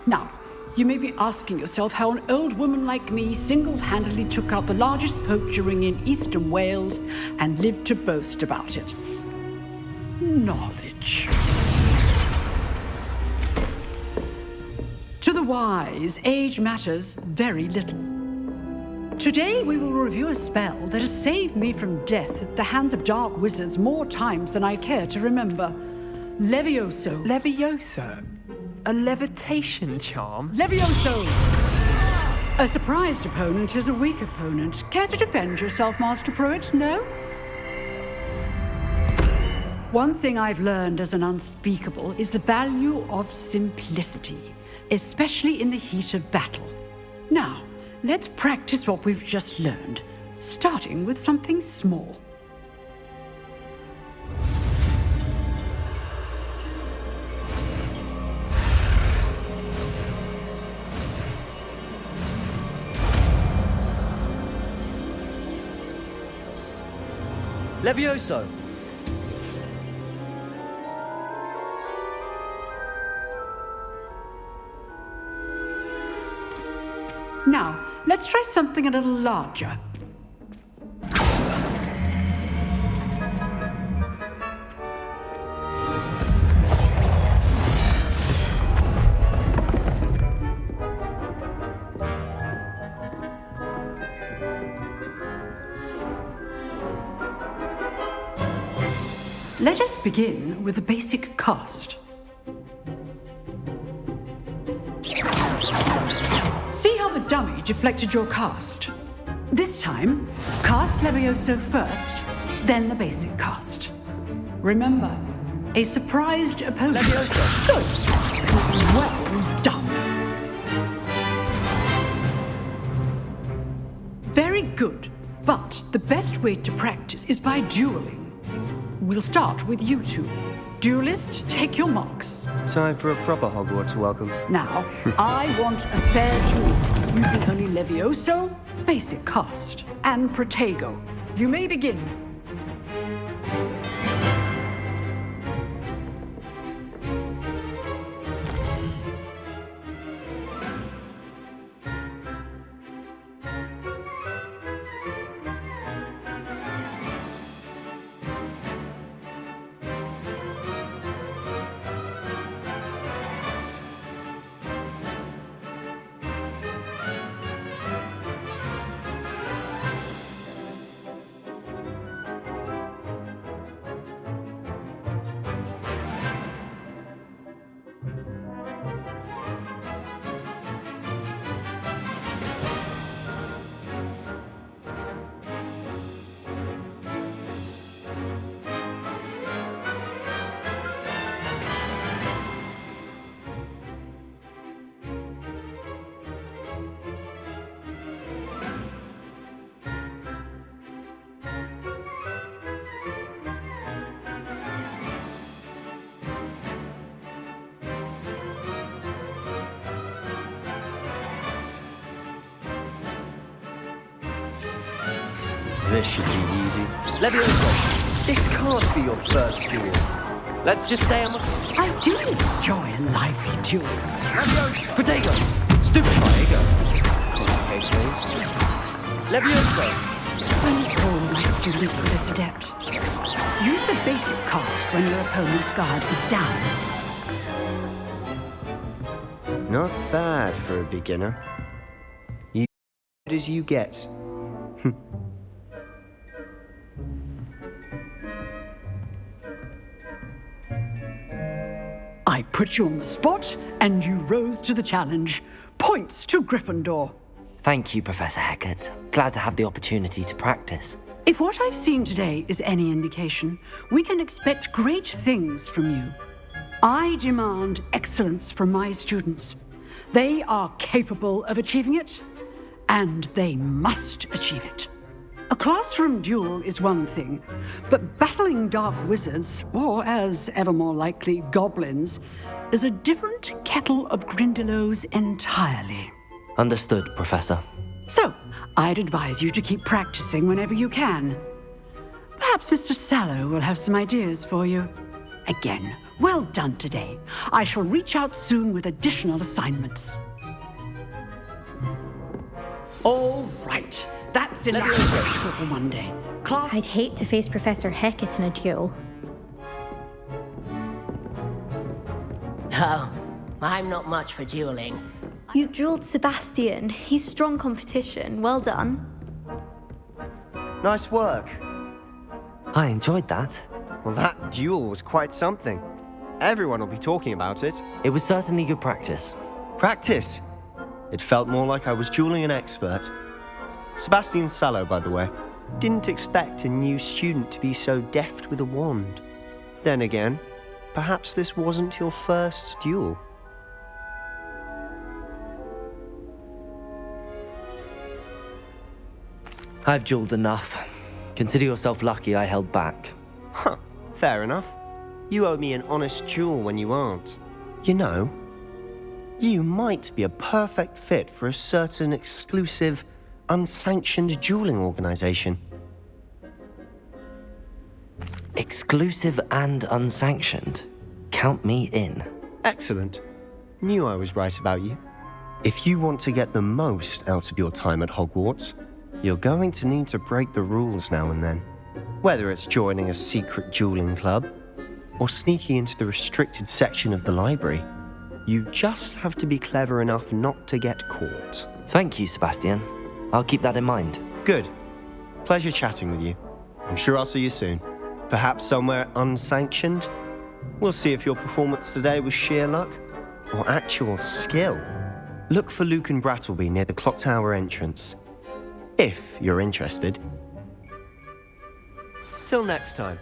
Now, you may be asking yourself how an old woman like me single-handedly took out the largest poacher ring in eastern Wales and lived to boast about it. Knowledge. To the wise, age matters very little. Today we will review a spell that has saved me from death at the hands of dark wizards more times than I care to remember. Levioso. Levioso? A levitation charm? Levioso! A surprised opponent is a weak opponent. Care to defend yourself, Master Pruitt? No? One thing I've learned as an unspeakable is the value of simplicity, especially in the heat of battle. Now, let's practice what we've just learned, starting with something small. Levioso! Now, let's try something a little larger. Let us begin with the basic cast. See how the dummy deflected your cast? This time, cast Levioso first, then the basic cast. Remember, a surprised opponent. Levioso! Good. Well done. Very good, but the best way to practice is by dueling. We'll start with you two. Duelists, take your marks. Time for a proper Hogwarts welcome. Now, I want a fair duel, using only Levioso, basic cast, and Protego. You may begin. This should be easy. Levioso! This can't be your first duel. Let's just say I do enjoy a lively duel. Levioso! Protego! Stupid! Protego. Complications. Levioso! I all my students for this adept. Use the basic cast when your opponent's guard is down. Not bad for a beginner. You good as you get. I put you on the spot, and you rose to the challenge. Points to Gryffindor. Thank you, Professor Hecat. Glad to have the opportunity to practice. If what I've seen today is any indication, we can expect great things from you. I demand excellence from my students. They are capable of achieving it, and they must achieve it. A classroom duel is one thing, but battling dark wizards, or as ever more likely, goblins, is a different kettle of Grindylows entirely. Understood, Professor. So, I'd advise you to keep practicing whenever you can. Perhaps Mr. Sallow will have some ideas for you. Again, well done today. I shall reach out soon with additional assignments. That's enough spectacle for one day. Class. I'd hate to face Professor Hecat in a duel. Oh, I'm not much for dueling. You dueled Sebastian. He's strong competition. Well done. Nice work. I enjoyed that. Well, that duel was quite something. Everyone will be talking about it. It was certainly good practice. Practice? It felt more like I was dueling an expert. Sebastian Sallow, by the way. Didn't expect a new student to be so deft with a wand. Then again, perhaps this wasn't your first duel. I've dueled enough. Consider yourself lucky I held back. Huh, fair enough. You owe me an honest duel when you aren't. You know, you might be a perfect fit for a certain exclusive, unsanctioned dueling organization. Exclusive and unsanctioned. Count me in. Excellent. Knew I was right about you. If you want to get the most out of your time at Hogwarts, you're going to need to break the rules now and then. Whether it's joining a secret dueling club, or sneaking into the restricted section of the library, you just have to be clever enough not to get caught. Thank you, Sebastian. I'll keep that in mind. Good. Pleasure chatting with you. I'm sure I'll see you soon. Perhaps somewhere unsanctioned? We'll see if your performance today was sheer luck or actual skill. Look for Luke and Brattleby near the clock tower entrance, if you're interested. Till next time.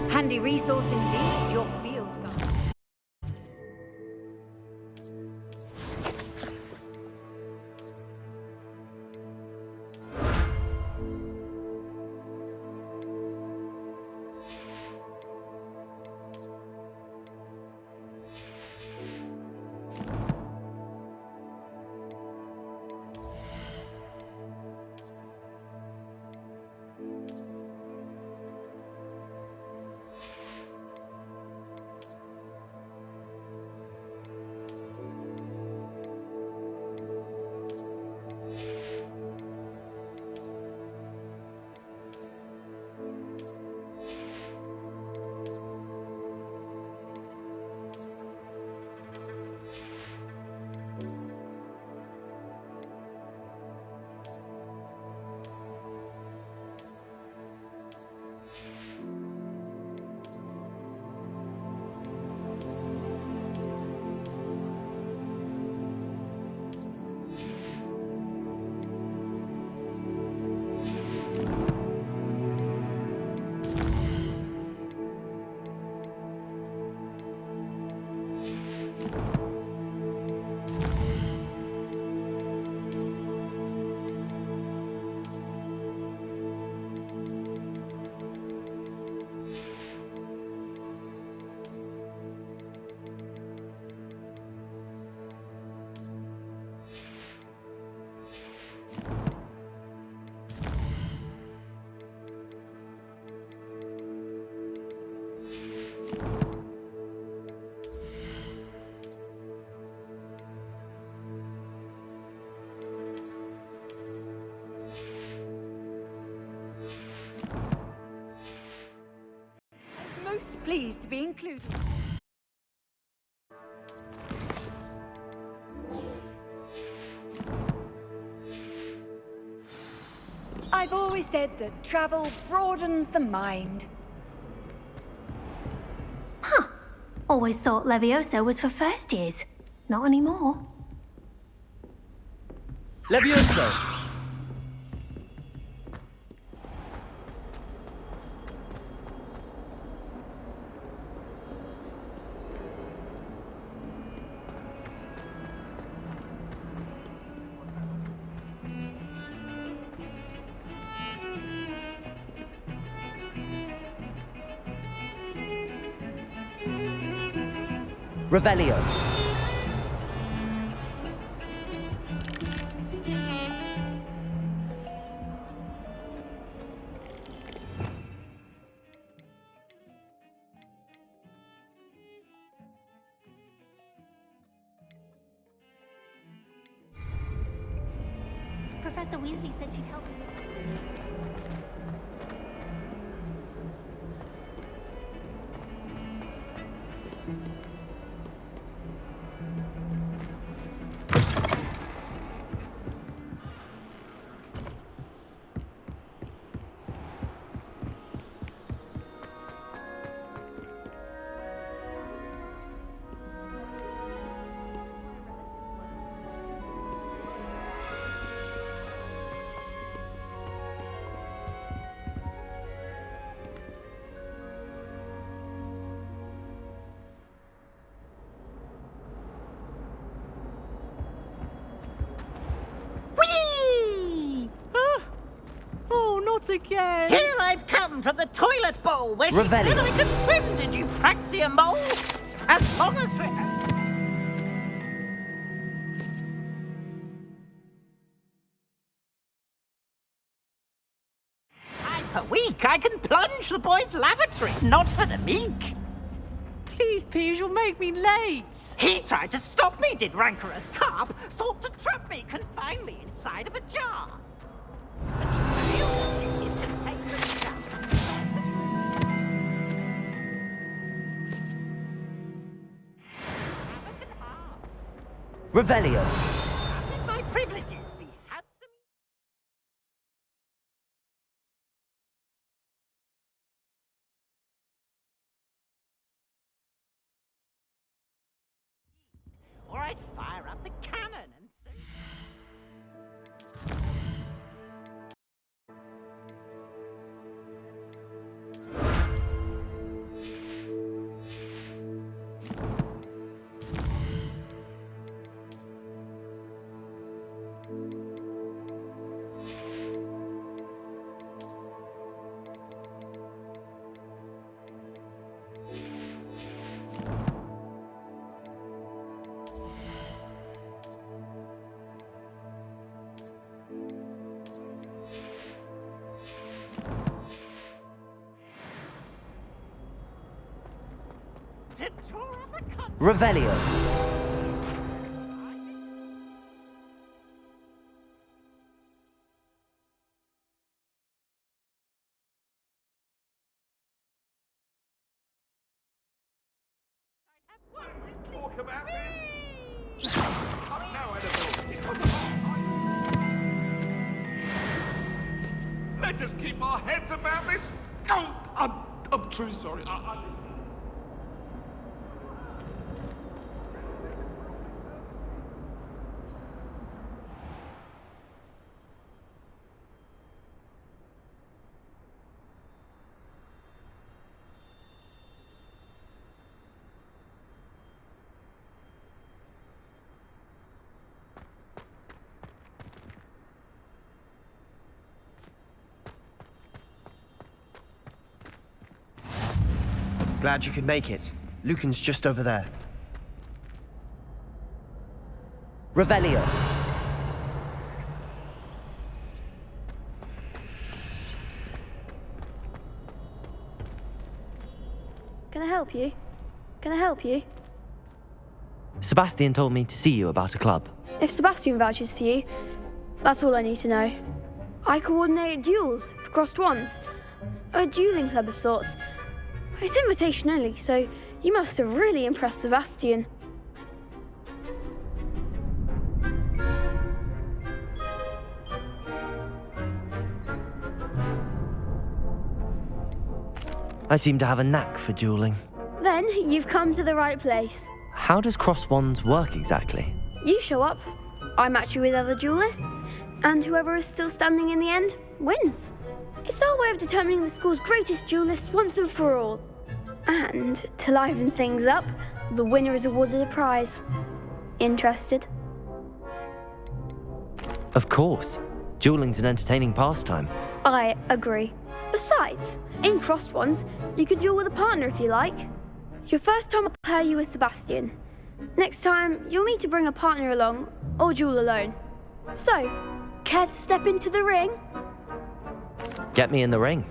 Handy resource indeed, your field guide. Most pleased to be included. I've always said that travel broadens the mind. Huh. Always thought Levioso was for first years. Not anymore. Levioso! Revelio. Professor Weasley said she'd help me. Not again! Here I've come from the toilet bowl where she said I could swim, did you praxia mole? As long as... I'm a weak. I can plunge the boys' lavatory, not for the meek. Please, Piers, you'll make me late. He tried to stop me, did rancorous carp, sought to trap me, confine me inside of a jar. Revelio. My privileges be handsome. All right, fire up the cannon and say... Revelio. Talk about it. Now I don't know. Let us keep our heads about this. Oh, I'm truly sorry. Glad you could make it. Lucan's just over there. Revelio. Can I help you? Can I help you? Sebastian told me to see you about a club. If Sebastian vouches for you, that's all I need to know. I coordinate duels for crossed wands. A dueling club of sorts. It's invitation only, so you must have really impressed Sebastian. I seem to have a knack for dueling. Then you've come to the right place. How does cross wands work exactly? You show up, I match you with other duelists, and whoever is still standing in the end wins. It's our way of determining the school's greatest duelist once and for all. And to liven things up, the winner is awarded a prize. Interested? Of course. Dueling's an entertaining pastime. I agree. Besides, in crossed ones, you can duel with a partner if you like. Your first time I'll pair you with Sebastian. Next time, you'll need to bring a partner along, or duel alone. So, care to step into the ring? Get me in the ring.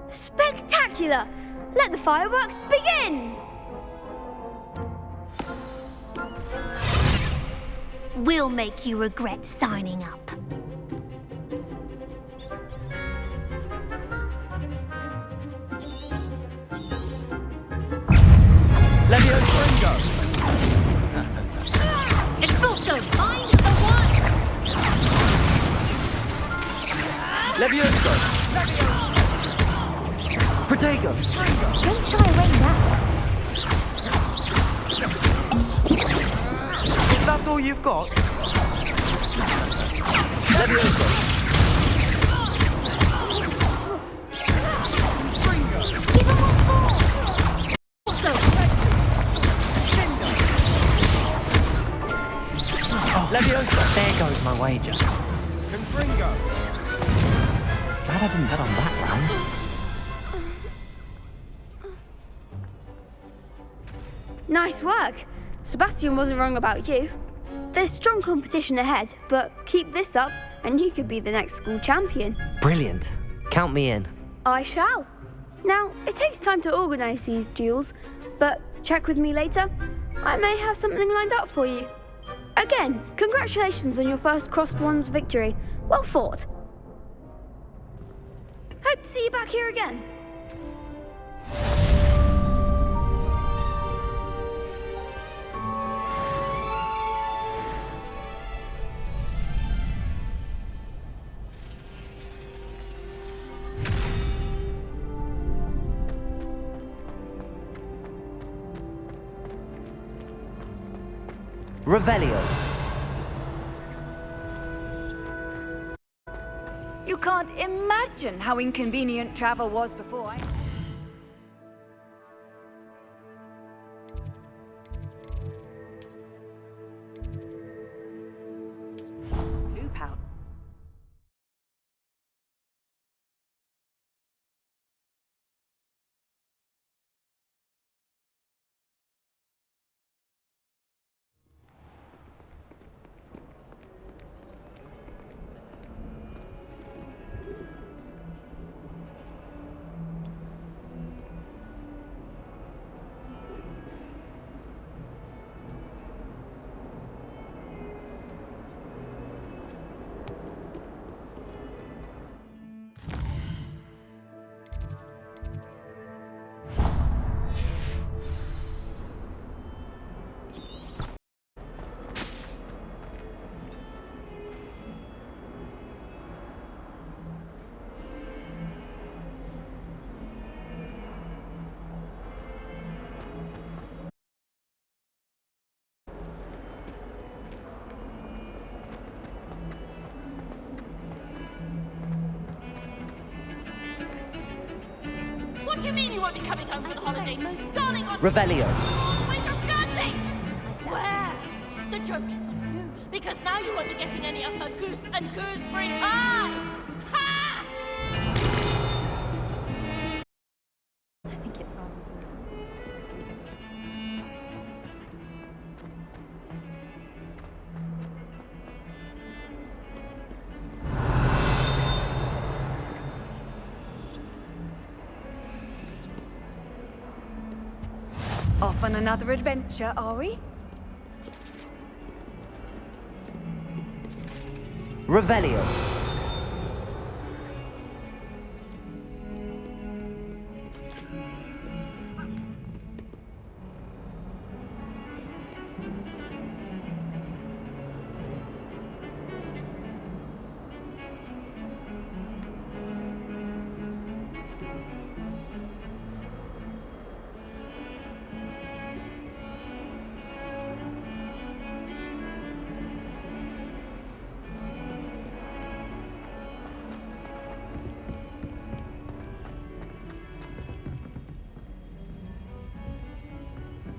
Spectacular! Let the fireworks begin! We'll make you regret signing up. Levioso! Expulso! Find the one! Levioso! Protego! Don't shy away now. Is that all you've got? Levioso! Leviosa! There goes my wager. Confringo! Glad I didn't bet on that round. Nice work. Sebastian wasn't wrong about you. There's strong competition ahead, but keep this up and you could be the next school champion. Brilliant. Count me in. I shall. Now, it takes time to organise these duels, but check with me later. I may have something lined up for you. Again, congratulations on your first Crossed Wands victory. Well fought. Hope to see you back here again. Revelio. You can't imagine how inconvenient travel was before. Blue powder. What do you mean you won't be coming home for the holidays? Darling, on... Revelio. Wait, for God's sake! Where? The joke is on you, because now you won't be getting any of her goose and gooseberry pie! Ha! I think it's wrong. Off on another adventure, are we? Revelio.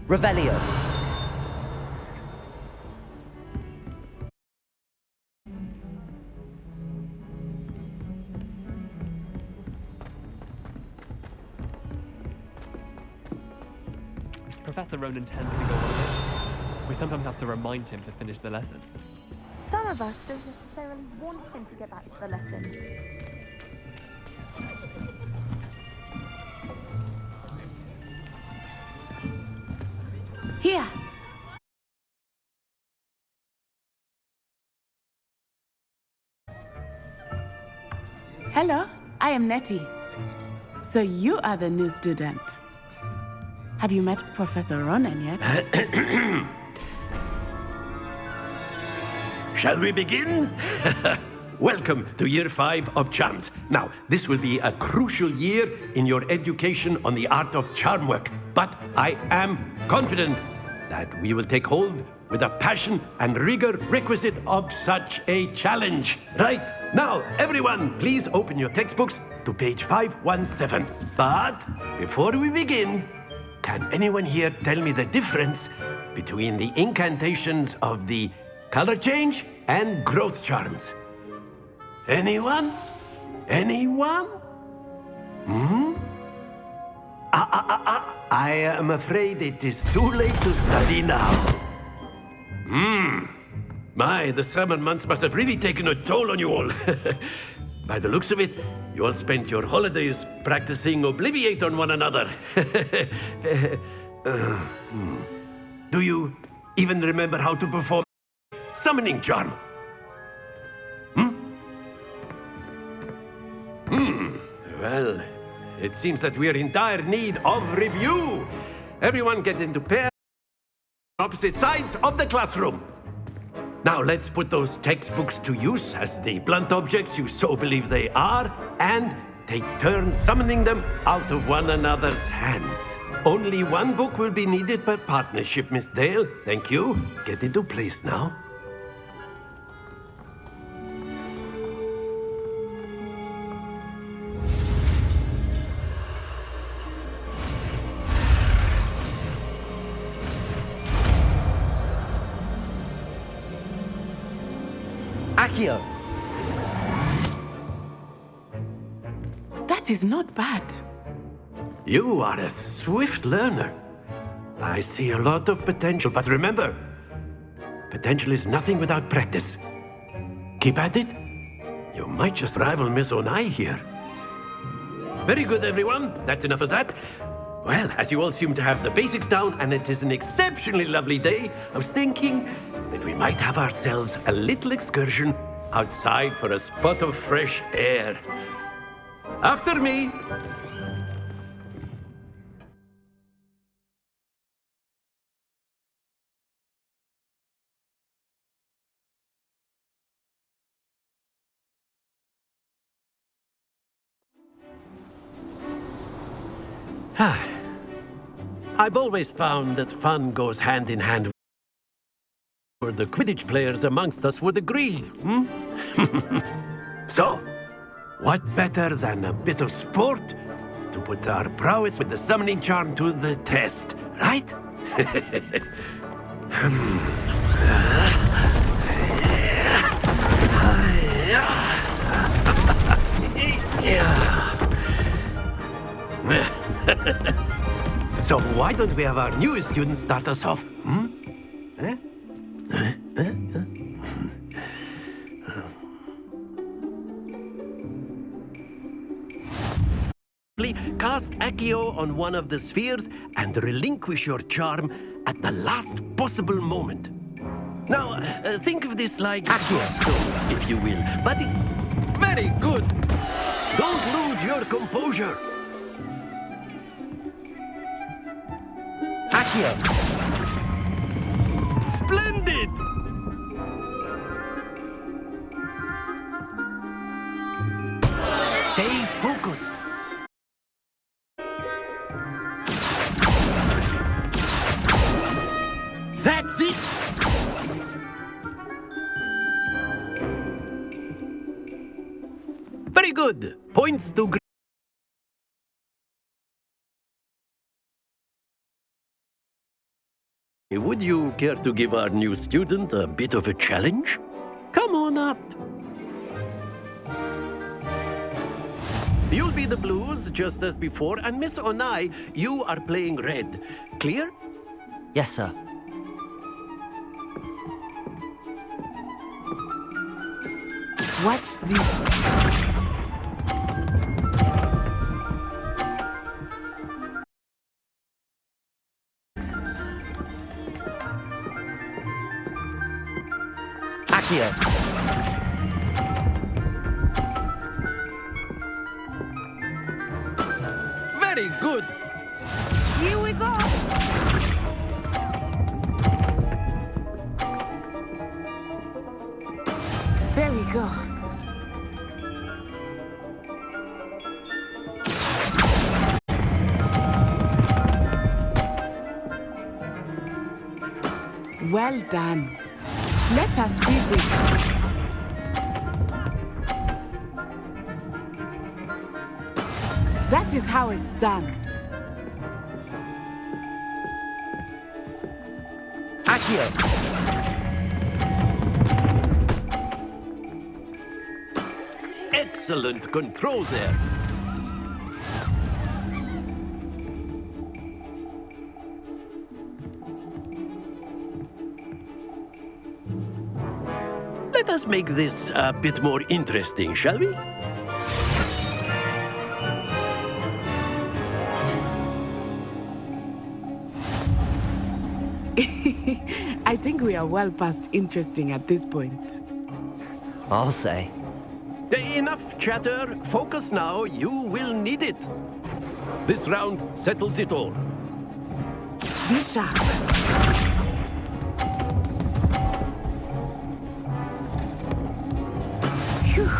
Revelio. Professor Ronan tends to go on a bit. We sometimes have to remind him to finish the lesson. Some of us don't necessarily want him to get back to the lesson. Here. Hello, I am Nettie. So you are the new student. Have you met Professor Ronen yet? Shall we begin? Welcome to Year 5 of Charms. Now, this will be a crucial year in your education on the art of charm work. But I am confident that we will take hold with the passion and rigor requisite of such a challenge. Right, now, everyone, please open your textbooks to page 517. But before we begin, can anyone here tell me the difference between the incantations of the color change and growth charms? Anyone? Anyone? I am afraid it is too late to study now. My, the summer months must have really taken a toll on you all. By the looks of it, you all spent your holidays practicing Obliviate on one another. Do you even remember how to perform summoning charm? Well, it seems that we are in dire need of review. Everyone get into pairs on opposite sides of the classroom. Now let's put those textbooks to use as the blunt objects you so believe they are, and take turns summoning them out of one another's hands. Only one book will be needed per partnership, Miss Dale. Thank you. Get into place now. Accio! That is not bad. You are a swift learner. I see a lot of potential, but remember, potential is nothing without practice. Keep at it. You might just rival Miss Onai here. Very good, everyone. That's enough of that. Well, as you all seem to have the basics down, and it is an exceptionally lovely day, I was thinking that we might have ourselves a little excursion outside for a spot of fresh air. After me. I've always found that fun goes hand in hand with the Quidditch players amongst us would agree. So, what better than a bit of sport to put our prowess with the summoning charm to the test, right? So why don't we have our newest student start us off? Cast Accio on one of the spheres and relinquish your charm at the last possible moment. Now, think of this like Accio stones, if you will. But very good. Don't lose your composure. Accio! Splendid! Stay focused. That's it! Very good. Points to... Would you care to give our new student a bit of a challenge? Come on up. You'll be the blues, just as before, and Miss Onai, you are playing red. Clear? Yes, sir. What's this? Accio! Very good. Here we go. Well done. Let us see this. That is how it's done. Accio! Excellent control there. Let us make this a bit more interesting, shall we? I think we are well past interesting at this point. I'll say. Enough chatter. Focus now. You will need it. This round settles it all. Be sharp. Phew.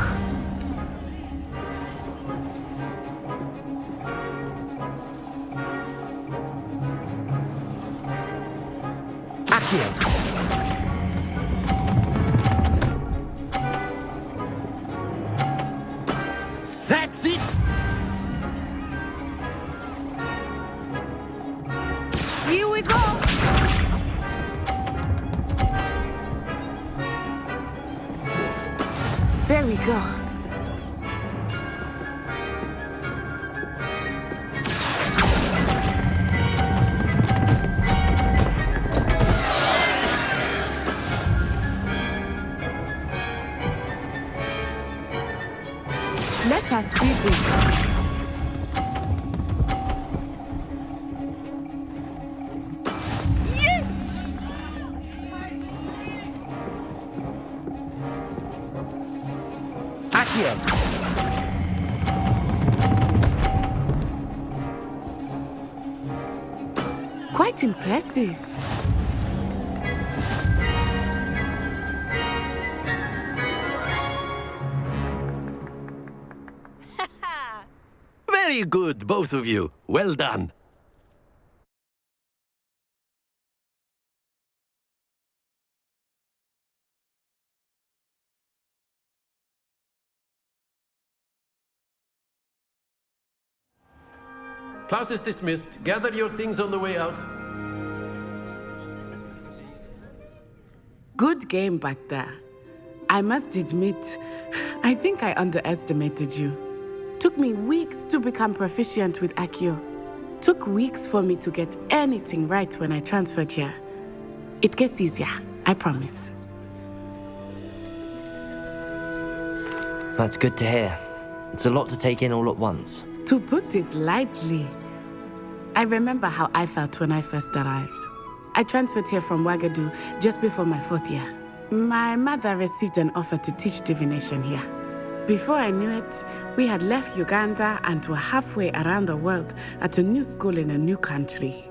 Accio! That's it! Here we go! There we go. Let us see this. Yes! Accio! Quite impressive. Very good, both of you. Well done. Class is dismissed. Gather your things on the way out. Good game back there. I must admit, I think I underestimated you. Took me weeks to become proficient with Accio. Took weeks for me to get anything right when I transferred here. It gets easier, I promise. That's good to hear. It's a lot to take in all at once. To put it lightly, I remember how I felt when I first arrived. I transferred here from Ouagadougou just before my 4th year. My mother received an offer to teach divination here. Before I knew it, we had left Uganda and were halfway around the world at a new school in a new country.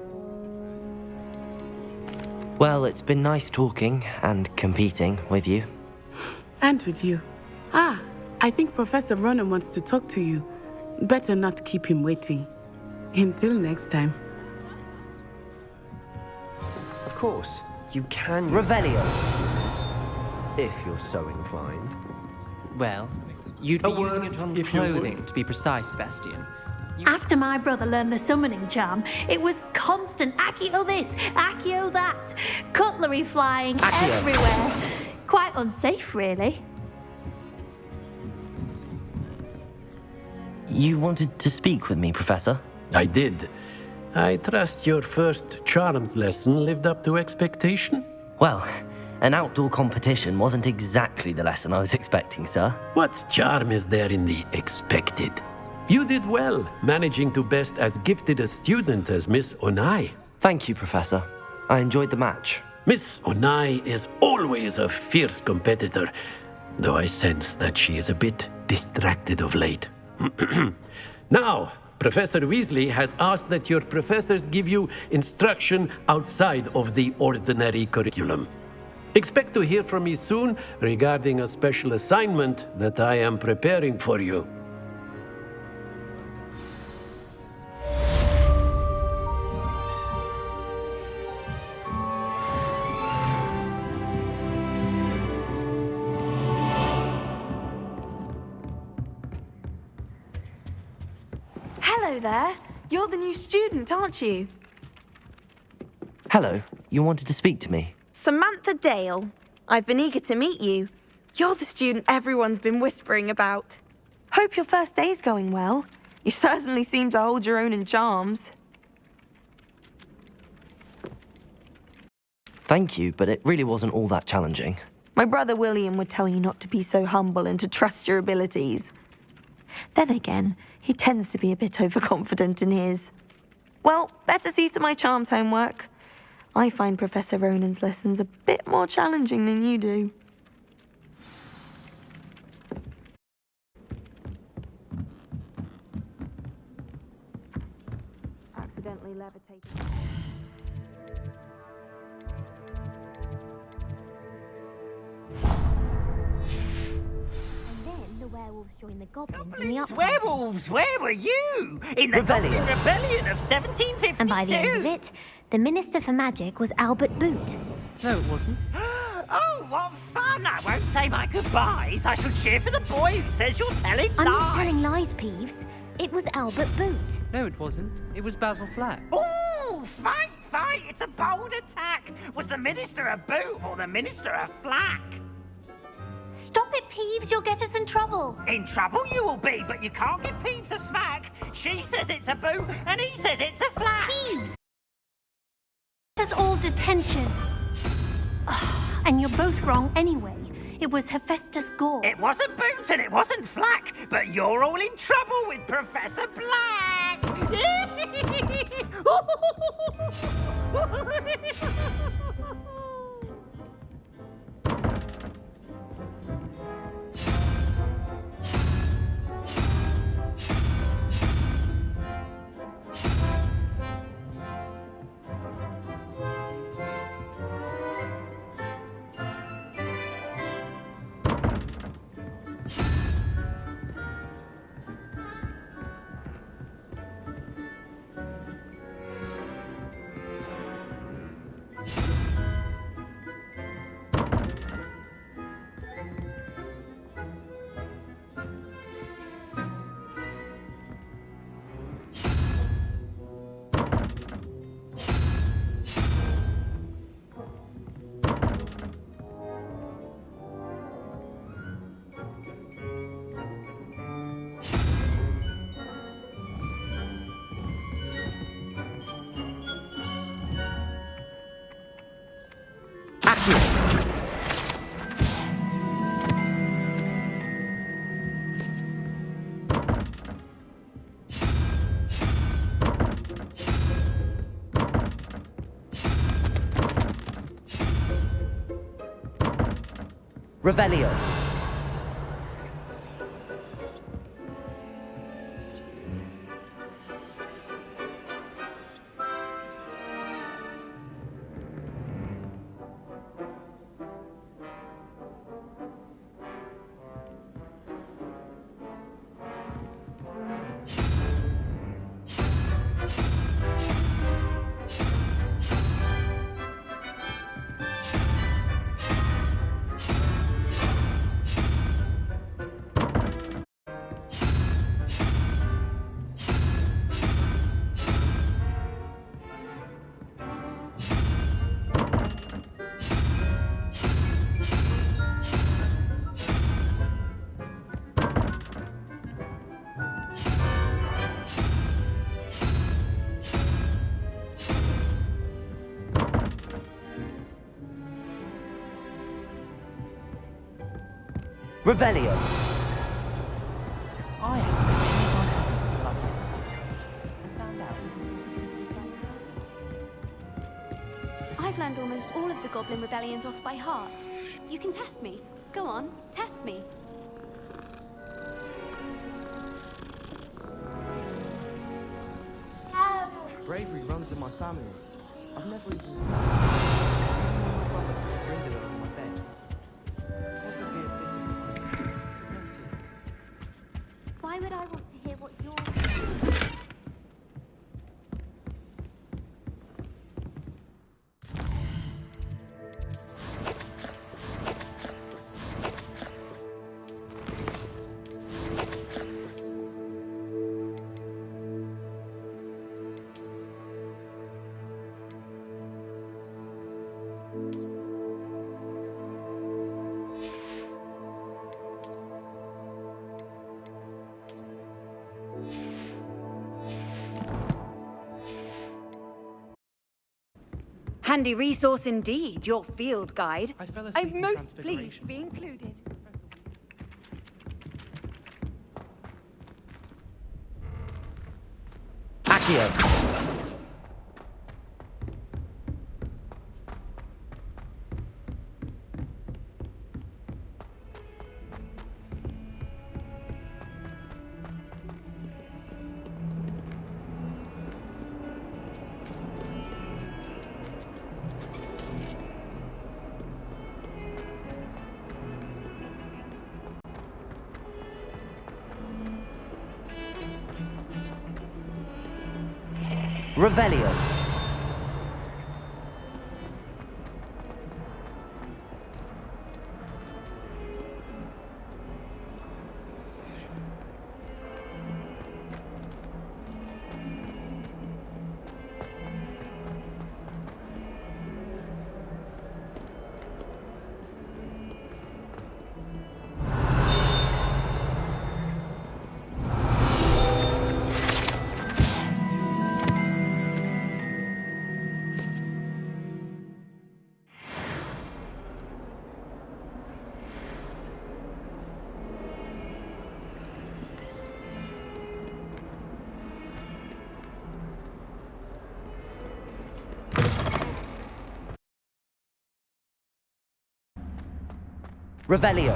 Well, it's been nice talking and competing with you. And with you. Ah, I think Professor Ronan wants to talk to you. Better not keep him waiting. Until next time. Of course, you can... Revelio! If you're so inclined. Well, you'd be using it on clothing, to be precise, Sebastian. After my brother learned the summoning charm, it was constant Accio this, Accio that. Cutlery flying everywhere. Quite unsafe, really. You wanted to speak with me, Professor? I did. I trust your first charms lesson lived up to expectation? Well, an outdoor competition wasn't exactly the lesson I was expecting, sir. What charm is there in the expected? You did well, managing to best as gifted a student as Miss Onai. Thank you, Professor. I enjoyed the match. Miss Onai is always a fierce competitor, though I sense that she is a bit distracted of late. Now, Professor Weasley has asked that your professors give you instruction outside of the ordinary curriculum. Expect to hear from me soon regarding a special assignment that I am preparing for you. Hello there. You're the new student, aren't you? Hello, you wanted to speak to me? Samantha Dale. I've been eager to meet you. You're the student everyone's been whispering about. Hope your first day's going well. You certainly seem to hold your own in charms. Thank you, but it really wasn't all that challenging. My brother William would tell you not to be so humble and to trust your abilities. Then again, he tends to be a bit overconfident in his. Well, better see to my charms homework. I find Professor Ronan's lessons a bit more challenging than you do. Accidentally levitating. The werewolves joined the goblins in the uprising. Werewolves, where were you? In the Rebellion. Goblin Rebellion of 1752. And by the end of it, the Minister for Magic was Albert Boot. No, it wasn't. Oh, what fun! I won't say my goodbyes. I shall cheer for the boy who says you're telling I'm lies. not telling lies, Peeves. It was Albert Boot. No, it wasn't. It was Basil Flack. Ooh, fight! It's a bold attack. Was the Minister a boot or the Minister a flack? Stop it, Peeves. You'll get us in trouble. In trouble you will be, but you can't give Peeves a smack. She says it's a boot, and he says it's a flack. Peeves! That's all detention. And you're both wrong anyway. It was Hephaestus Gore. It wasn't Boots and it wasn't Flack, but you're all in trouble with Professor Black. Revelio. Revelio. I haven't met any of my cousins until I found out. I've learned almost all of the Goblin Rebellions off by heart. You can test me. Go on, test me. Bravery runs in my family. I've never even... on my bed. Why would I want to hear what you're... Handy resource indeed, your field guide. I'm most pleased to be included. Accio. Revelio. Revelio.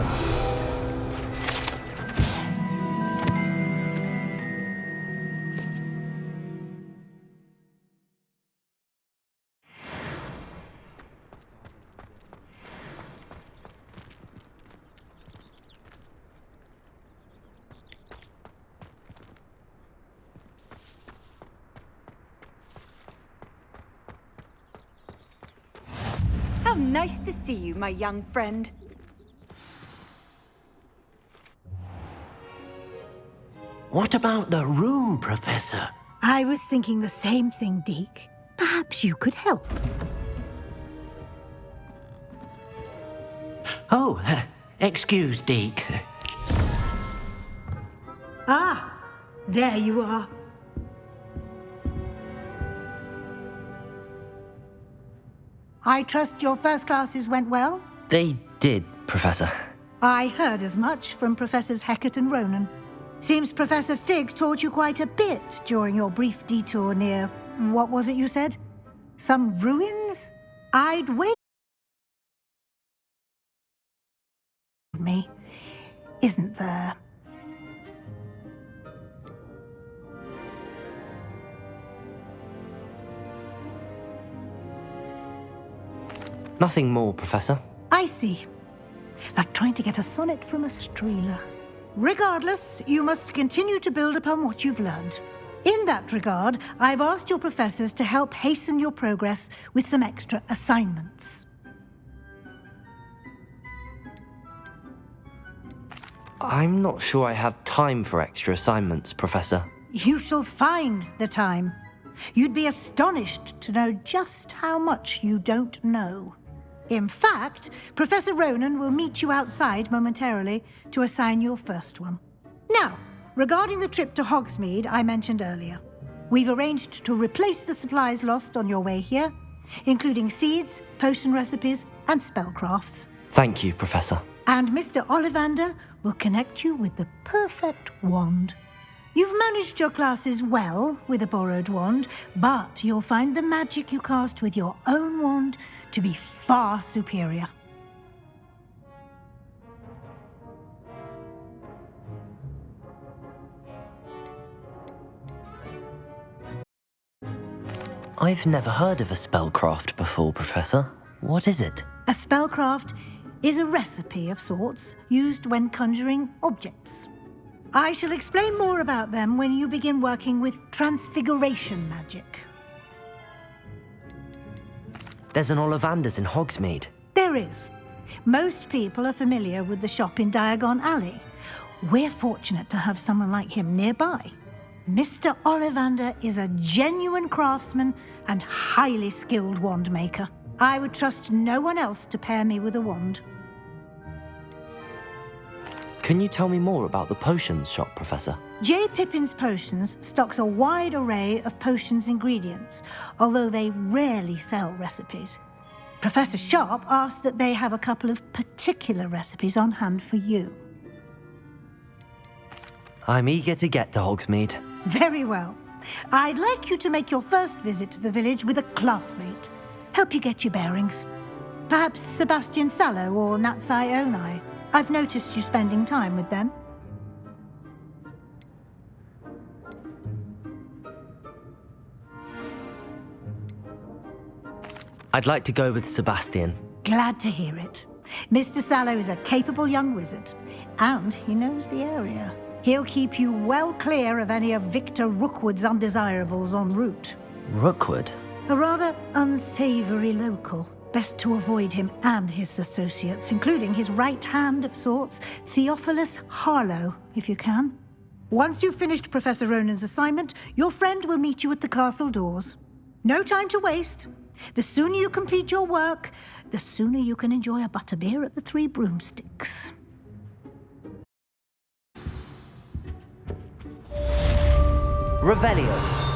How nice to see you, my young friend. What about the room, Professor? I was thinking the same thing, Deke. Perhaps you could help. Oh, excuse, Deke. Ah, there you are. I trust your first classes went well? They did, Professor. I heard as much from Professors Hecat and Ronan. Seems Professor Fig taught you quite a bit during your brief detour near... what was it you said? Some ruins? I'd wait... me, isn't there? Nothing more, Professor. I see. Like trying to get a sonnet from a streeler. Regardless, you must continue to build upon what you've learned. In that regard, I've asked your professors to help hasten your progress with some extra assignments. I'm not sure I have time for extra assignments, Professor. You shall find the time. You'd be astonished to know just how much you don't know. In fact, Professor Ronan will meet you outside momentarily to assign your first one. Now, regarding the trip to Hogsmeade I mentioned earlier, we've arranged to replace the supplies lost on your way here, including seeds, potion recipes, and spellcrafts. Thank you, Professor. And Mr. Ollivander will connect you with the perfect wand. You've managed your classes well with a borrowed wand, but you'll find the magic you cast with your own wand to be far superior. I've never heard of a spellcraft before, Professor. What is it? A spellcraft is a recipe of sorts used when conjuring objects. I shall explain more about them when you begin working with transfiguration magic. There's an Ollivander's in Hogsmeade. There is. Most people are familiar with the shop in Diagon Alley. We're fortunate to have someone like him nearby. Mr. Ollivander is a genuine craftsman and highly skilled wand maker. I would trust no one else to pair me with a wand. Can you tell me more about the potions shop, Professor? J. Pippin's Potions stocks a wide array of potions ingredients, although they rarely sell recipes. Professor Sharp asked that they have a couple of particular recipes on hand for you. I'm eager to get to Hogsmeade. Very well. I'd like you to make your first visit to the village with a classmate. Help you get your bearings. Perhaps Sebastian Sallow or Natsai Onai. I've noticed you spending time with them. I'd like to go with Sebastian. Glad to hear it. Mr. Sallow is a capable young wizard, and he knows the area. He'll keep you well clear of any of Victor Rookwood's undesirables en route. Rookwood? A rather unsavory local. Best to avoid him and his associates, including his right hand of sorts, Theophilus Harlow, if you can. Once you've finished Professor Ronan's assignment, your friend will meet you at the castle doors. No time to waste. The sooner you complete your work, the sooner you can enjoy a butterbeer at the Three Broomsticks. Revelio.